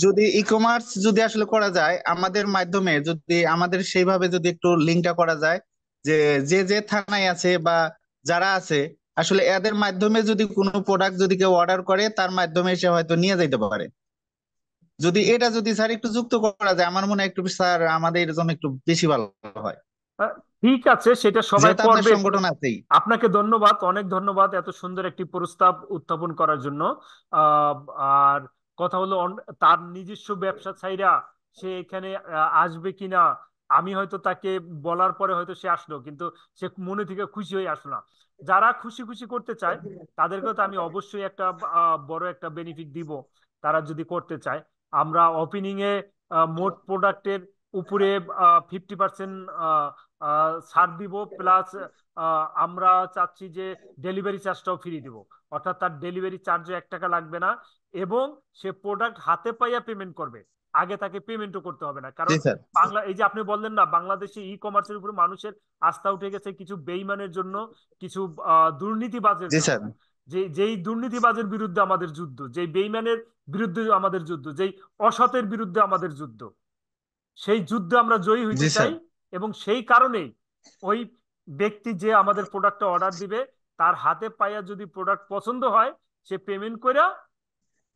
[SPEAKER 16] যদি ই কমার্স যদি আসলে করা যায় আমাদের মাধ্যমে, যদি আমাদের সেইভাবে যদি একটু লিঙ্কটা করা যায়, যে যে যে থানায় আছে বা যারা আছে, আসলে এদের মাধ্যমে যদি কোনো প্রোডাক্ট যদি কেউ অর্ডার করে, তার মাধ্যমে সে হয়তো নিয়ে যাইতে পারে। যদি এটা যদি স্যার একটু যুক্ত করা যায়, আমার মনে হয় একটু স্যার আমাদের জন্য একটু বেশি ভালো হয়,
[SPEAKER 2] ঠিক আছে, সেটা সবাই
[SPEAKER 16] যেহেতু আপনার
[SPEAKER 2] করবে।
[SPEAKER 16] সংগঠন আছেই।
[SPEAKER 2] আপনাকে ধন্যবাদ, অনেক ধন্যবাদ এত সুন্দর একটি প্রস্তাব উত্থাপন করার জন্য। আহ, আর কথা হলো তার নিজস্ব ব্যবসা ছাইরা সে এখানে আসবে কিনা, আমি হয়তো তাকে বলার পরে হয়তো সে আসলো, কিন্তু সে মনে থেকে খুশি হয়ে আসলো না। যারা খুশি খুশি করতে চায় তাদেরকে তো আমি অবশ্যই একটা বড় একটা বেনিফিট দিব। তারা যদি করতে চায়, আমরা ওপেনিং এ মোট প্রোডাক্টের উপরে 50% ছাড় দিব, প্লাস আমরা চাচ্ছি যে ডেলিভারি চার্জটাও ফ্রি দিব। অর্থাৎ তার ডেলিভারি চার্জও 1 টাকা লাগবে না, এবং সে প্রোডাক্ট হাতে পাইয়া পেমেন্ট করবে, আগে তাকে পেমেন্টও করতে হবে না। কারণ
[SPEAKER 16] জি স্যার।
[SPEAKER 2] এই যে আপনি বললেন না, বাংলাদেশে ই কমার্সের উপরে মানুষের আস্থা উঠে গেছে কিছু বেইমানের জন্য, কিছু দুর্নীতিবাজের
[SPEAKER 16] জি
[SPEAKER 2] জন্য।
[SPEAKER 16] স্যার।
[SPEAKER 2] যেই দুর্নীতিবাজের বিরুদ্ধে আমাদের যুদ্ধ, যেই বেইমানের বিরুদ্ধে আমাদের যুদ্ধ, যেই অসতের বিরুদ্ধে আমাদের যুদ্ধ, সেই যুদ্ধে আমরা জয়ী হইতে
[SPEAKER 16] জি
[SPEAKER 2] চাই।
[SPEAKER 16] স্যার।
[SPEAKER 2] এবং সেই কারণেই ওই ব্যক্তি যে আমাদের প্রোডাক্টটা অর্ডার দিবে, তার হাতে পাইয়া যদি প্রোডাক্ট পছন্দ হয়, সে পেমেন্ট করে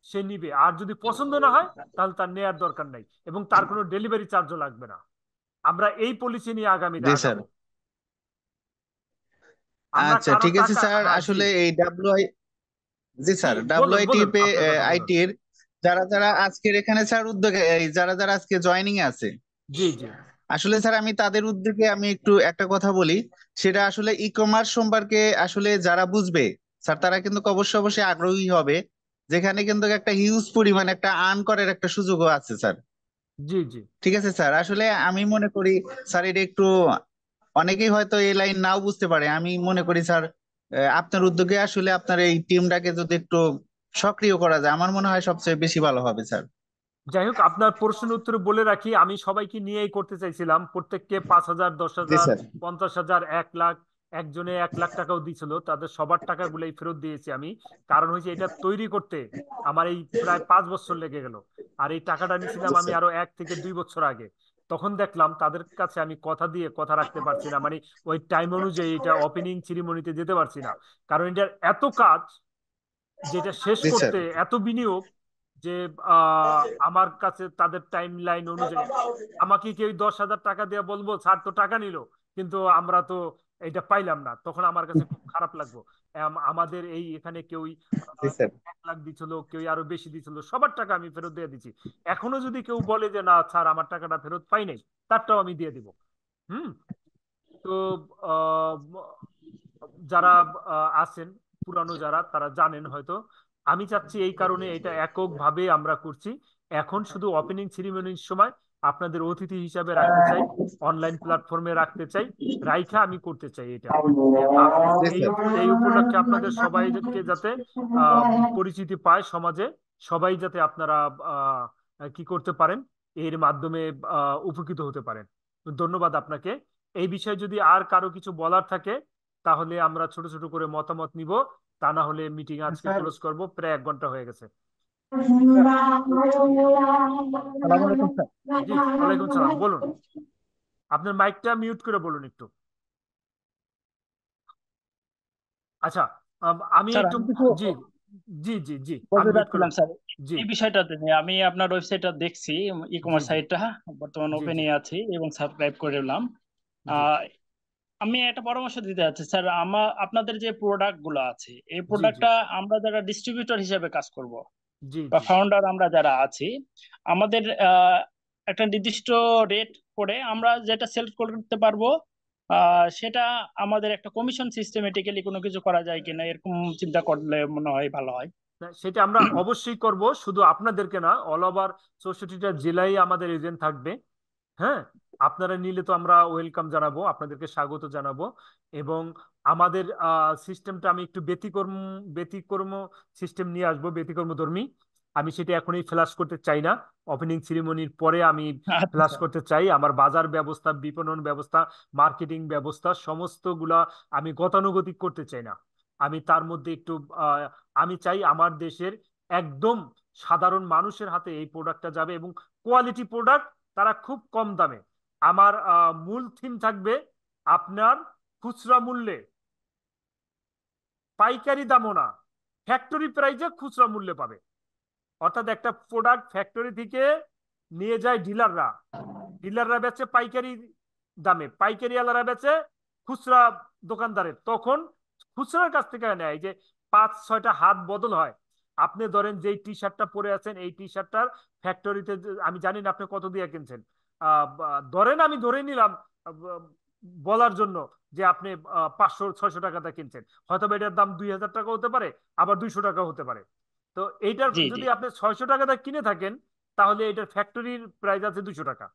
[SPEAKER 2] সে নিবে। আর যদি পছন্দ না হয় তাহলে তার নেয়ার দরকার নাই, এবং তার কোনো ডেলিভারি চার্জও লাগবে না। আমরা এই পলিসি নিয়ে আগামীতে
[SPEAKER 16] জি স্যার।
[SPEAKER 2] আগাবো। আমরা
[SPEAKER 16] আচ্ছা
[SPEAKER 2] কারো
[SPEAKER 16] ঠিক আছে
[SPEAKER 2] টাকা,
[SPEAKER 16] স্যার।
[SPEAKER 2] হ্যাঁ জি
[SPEAKER 16] আসলে এই জি
[SPEAKER 2] জি
[SPEAKER 16] স্যার,
[SPEAKER 2] বলুন বলুন,
[SPEAKER 16] ডাব্লিউআইটিপি
[SPEAKER 2] আপনার কথা বলুন।
[SPEAKER 16] আইটির যারা যারা আজকের এখানে স্যার উদ্যোগে, এই যারা যারা আজকে জয়েনিং এ আছে,
[SPEAKER 2] জি জি
[SPEAKER 16] আসলে স্যার আমি তাদের উদ্যোগে আমি একটু একটা কথা বলি। সেটা আসলে ই কমার্স সম্পর্কে আসলে যারা বুঝবে স্যার, তারা কিন্তু অবশ্যই অবশ্যই আগ্রহী হবে, যেখানে কিন্তু একটা হিউজ পরিমাণ একটা আর্ন করার একটা সুযোগও আছে স্যার।
[SPEAKER 2] জি জি
[SPEAKER 16] ঠিক আছে স্যার। আসলে আমি মনে করি স্যার, এটা একটু অনেকেই হয়তো এই লাইন নাও বুঝতে পারে, আমি মনে করি স্যার আপনার উদ্যোগে আসলে আপনার এই টিমটাকে যদি একটু সক্রিয় করা যায়, আমার মনে হয় সবচেয়ে বেশি ভালো হবে স্যার।
[SPEAKER 2] যাই হোক, আপনার প্রশ্নের উত্তরে বলে রাখি, আমি সবাইকে নিয়েই করতে চাইছিলাম, প্রত্যেককে 5,000, দশ
[SPEAKER 16] জি
[SPEAKER 2] হাজার
[SPEAKER 16] স্যার।
[SPEAKER 2] 50,000, 1 লাখ, একজনে 1 লাখ টাকাও দিছিল, তাদের সবার টাকাগুলোই ফেরত দিয়েছি আমি। কারণ হয়েছে এটা তৈরি করতে আমার এই প্রায় 5 বছর লেগে গেল, আর এই টাকাটা নিয়েছিলাম
[SPEAKER 16] জি
[SPEAKER 2] আমি
[SPEAKER 16] স্যার।
[SPEAKER 2] আরো 1 থেকে 2 বছর আগে। তখন দেখলাম তাদের কাছে আমি কথা দিয়ে কথা রাখতে পারছি না, মানে ওই টাইম অনুযায়ী এটা ওপেনিং সেরিমনিতে যেতে পারছি না, কারণ এটার এত কাজ। যেটা শেষ
[SPEAKER 16] জি স্যার।
[SPEAKER 2] করতে এত বিনিয়োগ যে আমার কাছে তাদের টাইম লাইন অনুযায়ী আমাকে কেউ 10,000 টাকা দিয়ে বলবো স্যার তো টাকা নিল কিন্তু আমরা তো এটা পাইলাম না, তখন আমার কাছে খুব খারাপ লাগবে। আমাদের এই এখানে কেউ
[SPEAKER 16] জি স্যার।
[SPEAKER 2] 1 লাখ দিছিল, কেউ আরো বেশি দিছিল, সবার টাকা আমি ফেরত দিয়ে দিচ্ছি। এখনো যদি কেউ বলে যে না স্যার আমার টাকাটা ফেরত পাই নাই, তারটাও আমি দিয়ে দিব। হুম। তো আহ, যারা আছেন পুরানো যারা, তারা জানেন হয়তো। আমি চাচ্ছি এই কারণে এটা এককভাবে আমরা করছি। এখন শুধু ওপেনিং সেরিমনির সময় আপনাদের অতিথি হিসাবে রাখতে চাই, অনলাইন প্ল্যাটফর্মে রাখতে চাই, রাইখা আমি করতে চাই এটা।
[SPEAKER 16] জি
[SPEAKER 2] এই
[SPEAKER 16] স্যার।
[SPEAKER 2] এই উপলক্ষে আপনাদের সবাইকে যাতে পরিচিতি পায় সমাজে, সবাই যাতে আপনারা আহ, কি করতে পারেন, এর মাধ্যমে উপকৃত হতে পারেন। ধন্যবাদ আপনাকে। এই বিষয়ে যদি আর কারো কিছু বলার থাকে তাহলে আমরা ছোট ছোট করে মতামত নিব, তা না হলে মিটিং আজকে
[SPEAKER 4] স্যার
[SPEAKER 2] ক্লোজ করব, প্রায় 1 ঘন্টা হয়ে গেছে।
[SPEAKER 15] সালাম আলাইকুম স্যার।
[SPEAKER 2] জি, ওয়ালাইকুম সালাম। বলুন, আপনার মাইকটা মিউট করে বলুন একটু। আচ্ছা, আমি
[SPEAKER 15] স্যার
[SPEAKER 2] একটু,
[SPEAKER 15] আমি কিছু
[SPEAKER 2] জি জি জি জি
[SPEAKER 15] বলতে
[SPEAKER 2] আনমিউট করে,
[SPEAKER 15] চাচ্ছিলাম স্যার
[SPEAKER 2] জি
[SPEAKER 15] এই বিষয়টাতে নিয়ে। আমি আপনার ওয়েবসাইটটা দেখছি, ই
[SPEAKER 2] জি
[SPEAKER 15] কমার্স
[SPEAKER 2] জি
[SPEAKER 15] সাইটটা বর্তমানে
[SPEAKER 2] জি জি
[SPEAKER 15] ওপেনই আছে এবং সাবস্ক্রাইব করলাম।
[SPEAKER 2] জি
[SPEAKER 15] আমি একটা পরামর্শ দিতে চাচ্ছি স্যার, আপনাদের যে প্রোডাক্ট গুলো আছে এই
[SPEAKER 2] জি জি
[SPEAKER 15] প্রোডাক্টটা আমরা যারা ডিস্ট্রিবিউটর হিসেবে কাজ করব
[SPEAKER 2] জি
[SPEAKER 15] বা
[SPEAKER 2] জি
[SPEAKER 15] ফাউন্ডার আমরা যারা আছি, আমাদের একটা নির্দিষ্ট রেট করে আমরা যেটা সেল করতে পারবো, সেটা আমাদের একটা কমিশন সিস্টেমেটিক্যালি কোনো কিছু করা যায় কিনা, এরকম চিন্তা করলে মনে হয় ভালো হয়।
[SPEAKER 2] না, সেটা আমরা অবশ্যই করব, শুধু আপনাদেরকে না, অল ওভার 64টা জেলায় আমাদের এজেন্ট থাকবে। হ্যাঁ, আপনারা নিলে তো আমরা ওয়েলকাম জানাবো, আপনাদেরকে স্বাগত জানাবো। এবং আমাদের সিস্টেমটা আমি একটু ব্যতিক্রম ব্যতিক্রম সিস্টেম নিয়ে আসবো, ব্যতিক্রমধর্মী। আমি সেটা এখনই ফ্ল্যাশ করতে চাই না, ওপেনিং সেরিমনির পরে আমি ফ্ল্যাশ
[SPEAKER 15] আচ্ছা
[SPEAKER 2] করতে চাই। আমার বাজার ব্যবস্থা, বিপণন ব্যবস্থা, মার্কেটিং ব্যবস্থা সমস্তগুলা আমি গতানুগতিক করতে চাই না। আমি তার মধ্যে একটু আমি চাই আমার দেশের একদম সাধারণ মানুষের হাতে এই প্রোডাক্টটা যাবে, এবং কোয়ালিটি প্রোডাক্ট, তারা খুব কম দামে। আমার মূল থিম থাকবে আপনার খুচরা মূল্যে, পাইকারি দামও না, ফ্যাক্টরি প্রাইসে খুচরা মূল্যে পাবে। অর্থাৎ একটা প্রোডাক্ট ফ্যাক্টরি থেকে নিয়ে যায় ডিলাররা, ডিলাররা বেচে পাইকারি দামে, পাইকারি আলারা বেচে খুচরা দোকানদারের, তখন খুচরার কাছ থেকে নেয় যে 5-6টা হাত বদল হয়। আপনি ধরেন যে টি শার্টটা পরে আছেন, এই টি শার্টটার ফ্যাক্টরিতে আমি জানি না আপনি কত দিয়ে কিনছেন, ধরেন আমি ধরে নিলাম বলার জন্য যে আপনি 500-600 টাকাতে কিনছেন, হয়তো এটার দাম 2,000 টাকা হতে পারে, আবার 200 টাকা হতে পারে। তো এইটার
[SPEAKER 15] জি জি
[SPEAKER 2] যদি আপনি 600 টাকাতে কিনে থাকেন, তাহলে এটার ফ্যাক্টরির প্রাইস আছে 200 টাকা,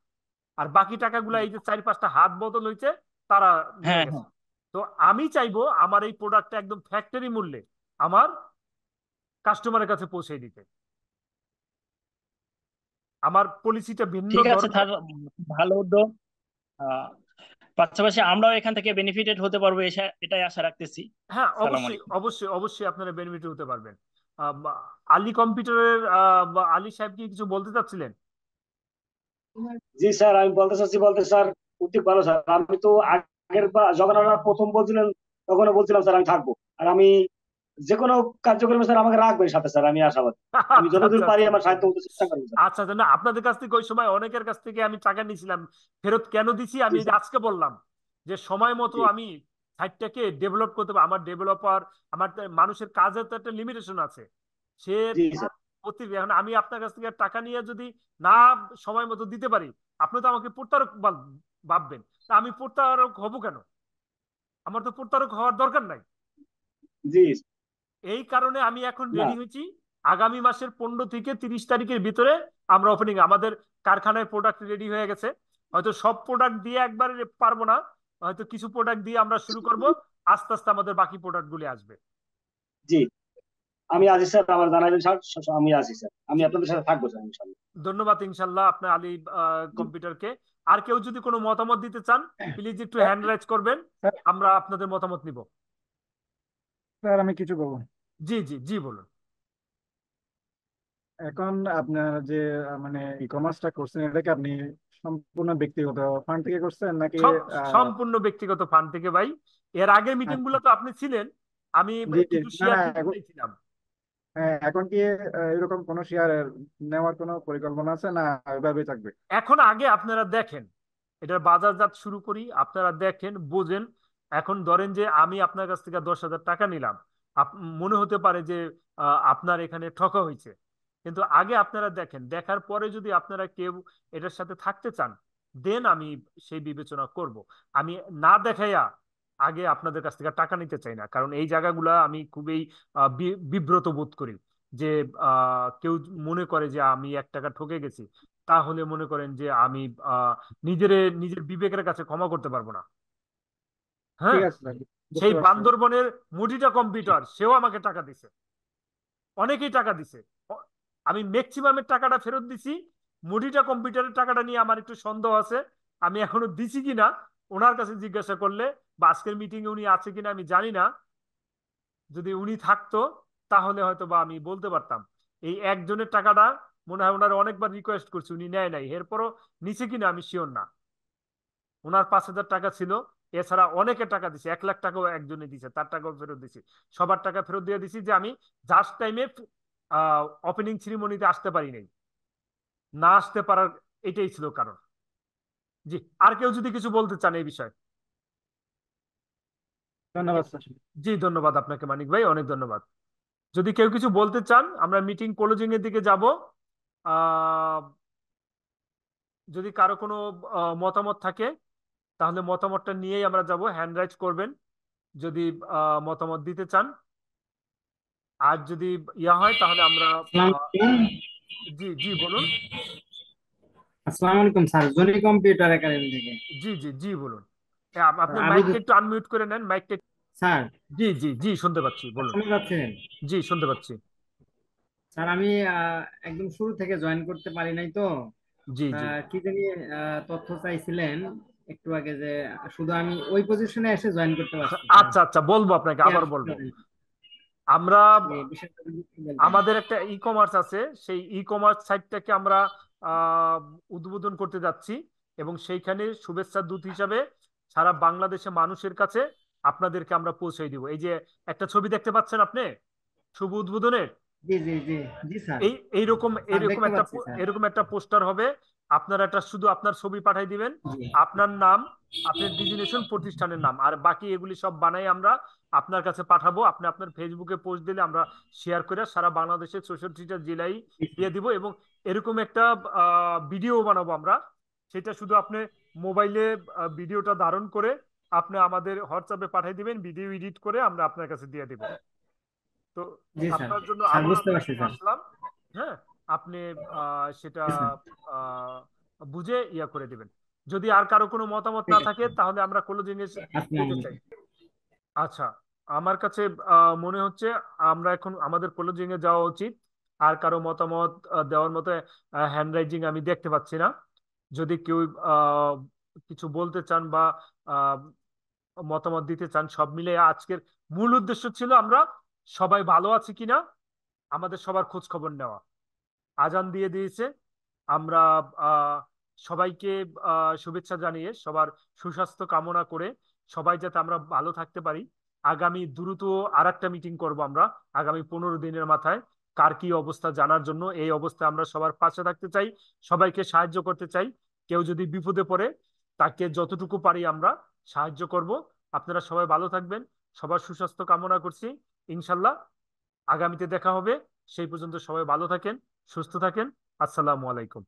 [SPEAKER 2] আর বাকি টাকাগুলো এই যে 4-5টা হাত বদল হয়েছে তারা নিয়ে
[SPEAKER 15] হ্যাঁ
[SPEAKER 2] গেছে।
[SPEAKER 15] হ্যাঁ
[SPEAKER 2] তো আমি চাইবো আমার এই প্রোডাক্টটা একদম ফ্যাক্টরি মূল্যে আমার কাস্টমারের কাছে পৌঁছে দিতে। আমার পলিসিটা ভিন্ন
[SPEAKER 15] ঠিক আছে
[SPEAKER 2] ধরনের।
[SPEAKER 15] স্যার, ভালো উদ্যোগ। আহ, পাশাপাশি আমরাও এখান থেকে বেনিফিটেড হতে পারবো এটাই আশা রাখতেছি।
[SPEAKER 2] হ্যাঁ,
[SPEAKER 15] সালাম
[SPEAKER 2] অবশ্যই
[SPEAKER 15] আলাইকুম।
[SPEAKER 2] অবশ্যই অবশ্যই আপনারা বেনিফিট হতে পারবেন। আলী কম্পিউটারের আলী সাহেব কি কিছু বলতে চাচ্ছিলেন?
[SPEAKER 7] জি স্যার, আমি বলতে চাচ্ছি, বলতে স্যার উদ্যোগ ভালো স্যার। আমি তো আগের যখন আপনারা প্রথম বলছিলেন তখনও বলছিলাম স্যার আমি থাকবো, আর আমি যে কোনো কার্যক্রমে স্যার আমাকে রাখবেন সাথে স্যার, আমি আশাবাদী। আমি
[SPEAKER 2] আচ্ছা
[SPEAKER 7] যতদূর
[SPEAKER 2] আচ্ছা
[SPEAKER 7] পারি
[SPEAKER 2] আচ্ছা
[SPEAKER 7] আমার
[SPEAKER 2] আচ্ছা
[SPEAKER 7] সাহায্য করতে চেষ্টা করবো স্যার।
[SPEAKER 2] আচ্ছা আচ্ছা। না, আপনাদের কাছ থেকে ওই সময় অনেকের কাছ থেকে আমি টাকা নিয়েছিলাম, ফেরত কেন দিছি
[SPEAKER 7] জি
[SPEAKER 2] আমি
[SPEAKER 7] স্যার।
[SPEAKER 2] আজকে বললাম যে সময় মতো
[SPEAKER 7] জি
[SPEAKER 2] আমি সাইটটাকে ডেভেলপ করতে পারবো। আমার ডেভেলপার, আমার মানুষের কাজের তো একটা লিমিটেশন আছে। সে
[SPEAKER 7] জি
[SPEAKER 2] তার
[SPEAKER 7] স্যার।
[SPEAKER 2] এখন আমি আপনার কাছ থেকে টাকা নিয়ে যদি না সময় মতো দিতে পারি, আপনি তো আমাকে প্রতারক ভাববেন। তা আমি প্রতারক হব কেন? আমার তো প্রতারক হওয়ার দরকার নাই।
[SPEAKER 7] জি
[SPEAKER 2] এই কারণে আমি এখন
[SPEAKER 7] না
[SPEAKER 2] রেডি হয়েছি। আগামী মাসের 15 থেকে 30 তারিখের ভিতরে আমরা ওপেনিং, আমাদের কারখানায় প্রোডাক্ট রেডি হয়ে গেছে। হয়তো সব প্রোডাক্ট দিয়ে একবারে পারবো না, হয়তো কিছু প্রোডাক্ট দিয়ে আমরা শুরু করব, আস্তে আস্তে আমাদের বাকি প্রোডাক্ট গুলি আসবে।
[SPEAKER 7] জি, আমি আছি স্যার, আমার জানাবেন স্যার, আমি আছি স্যার, আমি
[SPEAKER 2] জি,
[SPEAKER 7] আপনাদের সাথে থাকবো স্যার ইনশাল্লাহ।
[SPEAKER 2] ধন্যবাদ ইনশাল্লাহ আপনার আলী
[SPEAKER 7] জি
[SPEAKER 2] কম্পিউটারকে। আর কেউ যদি কোনো মতামত দিতে চান, প্লিজ একটু হ্যান্ড রাইজ করবেন,
[SPEAKER 4] স্যার,
[SPEAKER 2] আমরা আপনাদের মতামত নিব।
[SPEAKER 4] স্যার আমি কিছু বলবো।
[SPEAKER 2] জি জি জি বলুন।
[SPEAKER 4] এখন আপনার যে মানে ই কমার্সটা করছেন, এটাকে আপনি সম্পূর্ণ ব্যক্তিগত ফান্ড থেকে করছেন নাকি?
[SPEAKER 2] সম্পূর্ণ ব্যক্তিগত ফান্ড থেকে ভাই। এর আগের মিটিং গুলো তো আপনি ছিলেন, আমি
[SPEAKER 4] জি জি,
[SPEAKER 2] কিছু
[SPEAKER 4] না
[SPEAKER 2] শেয়ার
[SPEAKER 4] না
[SPEAKER 2] দিতে চাইছিলাম।
[SPEAKER 4] হ্যাঁ, এখন কি এরকম কোনো শেয়ার নেওয়ার কোনো পরিকল্পনা আছে, না এভাবেই থাকবে?
[SPEAKER 2] এখন আগে আপনারা দেখেন, এটার বাজারজাত শুরু করি, আপনারা দেখেন, বোঝেন। এখন ধরেন যে আমি আপনার কাছ থেকে 10,000 টাকা নিলাম, মনে হতে পারে যে আপনার এখানে ঠকা হয়েছে, কিন্তু আগে আপনারা দেখেন, দেখার পরে যদি আপনারা কেউ এটার সাথে থাকতে চান, দেন আমি সেই বিবেচনা করব। আমি না দেখাইয়া আগে আপনাদের কাছ থেকে টাকা নিতে চাই না, কারণ এই জায়গাগুলা আমি খুবই বিব্রত বোধ করি। যে কেউ মনে করে যে আমি 1 টাকা ঠকে গেছি, তাহলে মনে করেন যে আমি নিজের বিবেকের কাছে ক্ষমা করতে পারবো না। হ্যাঁ,
[SPEAKER 4] ঠিক আছে স্যার, বুঝতে
[SPEAKER 2] সেই
[SPEAKER 4] পারছি।
[SPEAKER 2] বান্দরবনের মুডিটা কম্পিউটার, সেও আমাকে টাকা দিছে, অনেকেই টাকা দিছে। আমি ম্যাক্সিমামের টাকাটা ফেরত দিছি। মুডিটা কম্পিউটারের টাকাটা নিয়ে আমার একটু সন্দেহ আছে, আমি এখনো দিছি কিনা ওনার কাছে জিজ্ঞাসা করলে, বা আজকের মিটিং এ উনি আছে কিনা আমি জানি না। যদি উনি থাকতো তাহলে হয়তো বা আমি বলতে পারতাম। এই একজনের টাকাটা মনে হয় ওনার অনেকবার রিকোয়েস্ট করছি, উনি নেয় নাই, এরপরও নিছে কিনা আমি শিওর না। ওনার 5,000 টাকা ছিল, এছাড়া অনেকে টাকা দিছে, 1 লাখ টাকাও একজনে দিছে, তার টাকাও ফেরত দিছি। সবার টাকা ফেরত দিয়ে দিছি, যে আমি জাস্ট টাইমে ওপেনিং সেরিমনিতে আসতে পারি নাই। না আসতে পারার এটাই ছিল কারণ। জি, আর কেউ যদি কিছু বলতে চান এই বিষয়ে?
[SPEAKER 4] ধন্যবাদ স্যার।
[SPEAKER 2] জি, ধন্যবাদ আপনাকে মানিক ভাই, অনেক ধন্যবাদ। যদি কেউ কিছু বলতে চান, আমরা মিটিং ক্লোজিং এর দিকে যাব। যদি কারো কোনো মতামত থাকে, তাহলে মতামতটা নিয়েই আমরা যাব। হ্যান্ড রাইজ করবেন যদি মতামত দিতে চান। আর যদি ইয়া হয় তাহলে আমরা জি জি বলুন।
[SPEAKER 17] আসসালামু আলাইকুম স্যার, জনি কম্পিউটার একাডেমি থেকে।
[SPEAKER 2] জি জি জি বলুন। আপনি
[SPEAKER 17] আমি
[SPEAKER 2] মাইকটা একটু আনমিউট করে নেন, মাইকটা।
[SPEAKER 17] স্যার,
[SPEAKER 2] জি জি জি শুনতে পাচ্ছি, বলুন।
[SPEAKER 17] শুনতে পাচ্ছেন?
[SPEAKER 2] জি শুনতে পাচ্ছি।
[SPEAKER 17] স্যার আমি একদম শুরু থেকে জয়েন করতে পারি নাই তো।
[SPEAKER 2] জি জি
[SPEAKER 17] কি জানি তথ্য চাইছিলেন একটু আগে, যে শুধু আমি ওই পজিশনে এসে জয়েন করতে পারছি।
[SPEAKER 2] আচ্ছা আচ্ছা, বলবো আপনাকে, আবার বলবো। আমরা আমাদের একটা ই কমার্স আছে, সেই ই কমার্স সাইটটাকে আমরা উদ্বোধন করতে যাচ্ছি, এবং সেইখানে শুভেচ্ছা দূত হিসাবে সারা বাংলাদেশে মানুষের কাছে আপনাদেরকে আমরা পৌঁছে দিব। এই যে একটা ছবি দেখতে পাচ্ছেন আপনি শুভ উদ্বোধনের,
[SPEAKER 17] জি জি জি জি স্যার,
[SPEAKER 2] এইরকম
[SPEAKER 17] স্যার দেখতে পাচ্ছি স্যার।
[SPEAKER 2] এরকম একটা পোস্টার হবে। আপনারা একটা শুধু আপনার ছবি পাঠাই দিবেন, আপনার নাম, আপনার ডিজিনেশন, প্রতিষ্ঠানের নাম, আর বাকি এগুলি সব বানাই আমরা আপনার কাছে পাঠাবো। আপনি আপনার ফেসবুকে পোস্ট দিলে আমরা শেয়ার করে সারা বাংলাদেশের 64টা জেলায় দিয়ে দিব। এবং এরকম একটা ভিডিও বানাবো আমরা, সেটা শুধু আপনি মোবাইলে ভিডিওটা ধারণ করে আপনি আমাদের হোয়াটসঅ্যাপে পাঠিয়ে দিবেন, ভিডিও এডিট করে আমরা আপনার কাছে দিয়ে দিব। তো
[SPEAKER 17] জি স্যার,
[SPEAKER 2] আপনার জন্য
[SPEAKER 17] স্যার
[SPEAKER 2] আবার
[SPEAKER 17] বুঝতে পারছি স্যার।
[SPEAKER 2] আসলাম। হ্যাঁ, আপনি সেটা বুঝে ইয়া করে দিবেন। যদি আর কারো কোনো মতামত না থাকে তাহলে আমরা ক্লোজিং এ যেতে চাই। আচ্ছা, আমার কাছে মনে হচ্ছে আমরা এখন আমাদের ক্লোজিং এ যাওয়া উচিত। আর কারো মতামত দেওয়ার মতো হ্যান্ড রাইজিং আমি দেখতে পাচ্ছি না। যদি কেউ কিছু বলতে চান বা আহ, মতামত দিতে চান, সব মিলে আজকের মূল উদ্দেশ্য ছিল আমরা সবাই ভালো আছি কিনা, আমাদের সবার খোঁজ খবর নেওয়া। আজান দিয়ে দিয়েছে, আমরা সবাইকে শুভেচ্ছা জানিয়ে সবার সুস্বাস্থ্য কামনা করে সবাই যাতে আমরা ভালো থাকতে পারি। আগামী দ্রুত আর একটা মিটিং করব আমরা আগামী 15 দিনের মাথায়, কার কি অবস্থা জানার জন্য। এই অবস্থায় আমরা সবার পাশে থাকতে চাই, সবাইকে সাহায্য করতে চাই। কেউ যদি বিপদে পড়ে তাকে যতটুকু পারি আমরা সাহায্য করব। আপনারা সবাই ভালো থাকবেন, সবার সুস্বাস্থ্য কামনা করছি। ইনশাল্লাহ আগামীতে দেখা হবে। সেই পর্যন্ত সবাই ভালো থাকেন, সুস্থ থাকেন। আসসালামু আলাইকুম।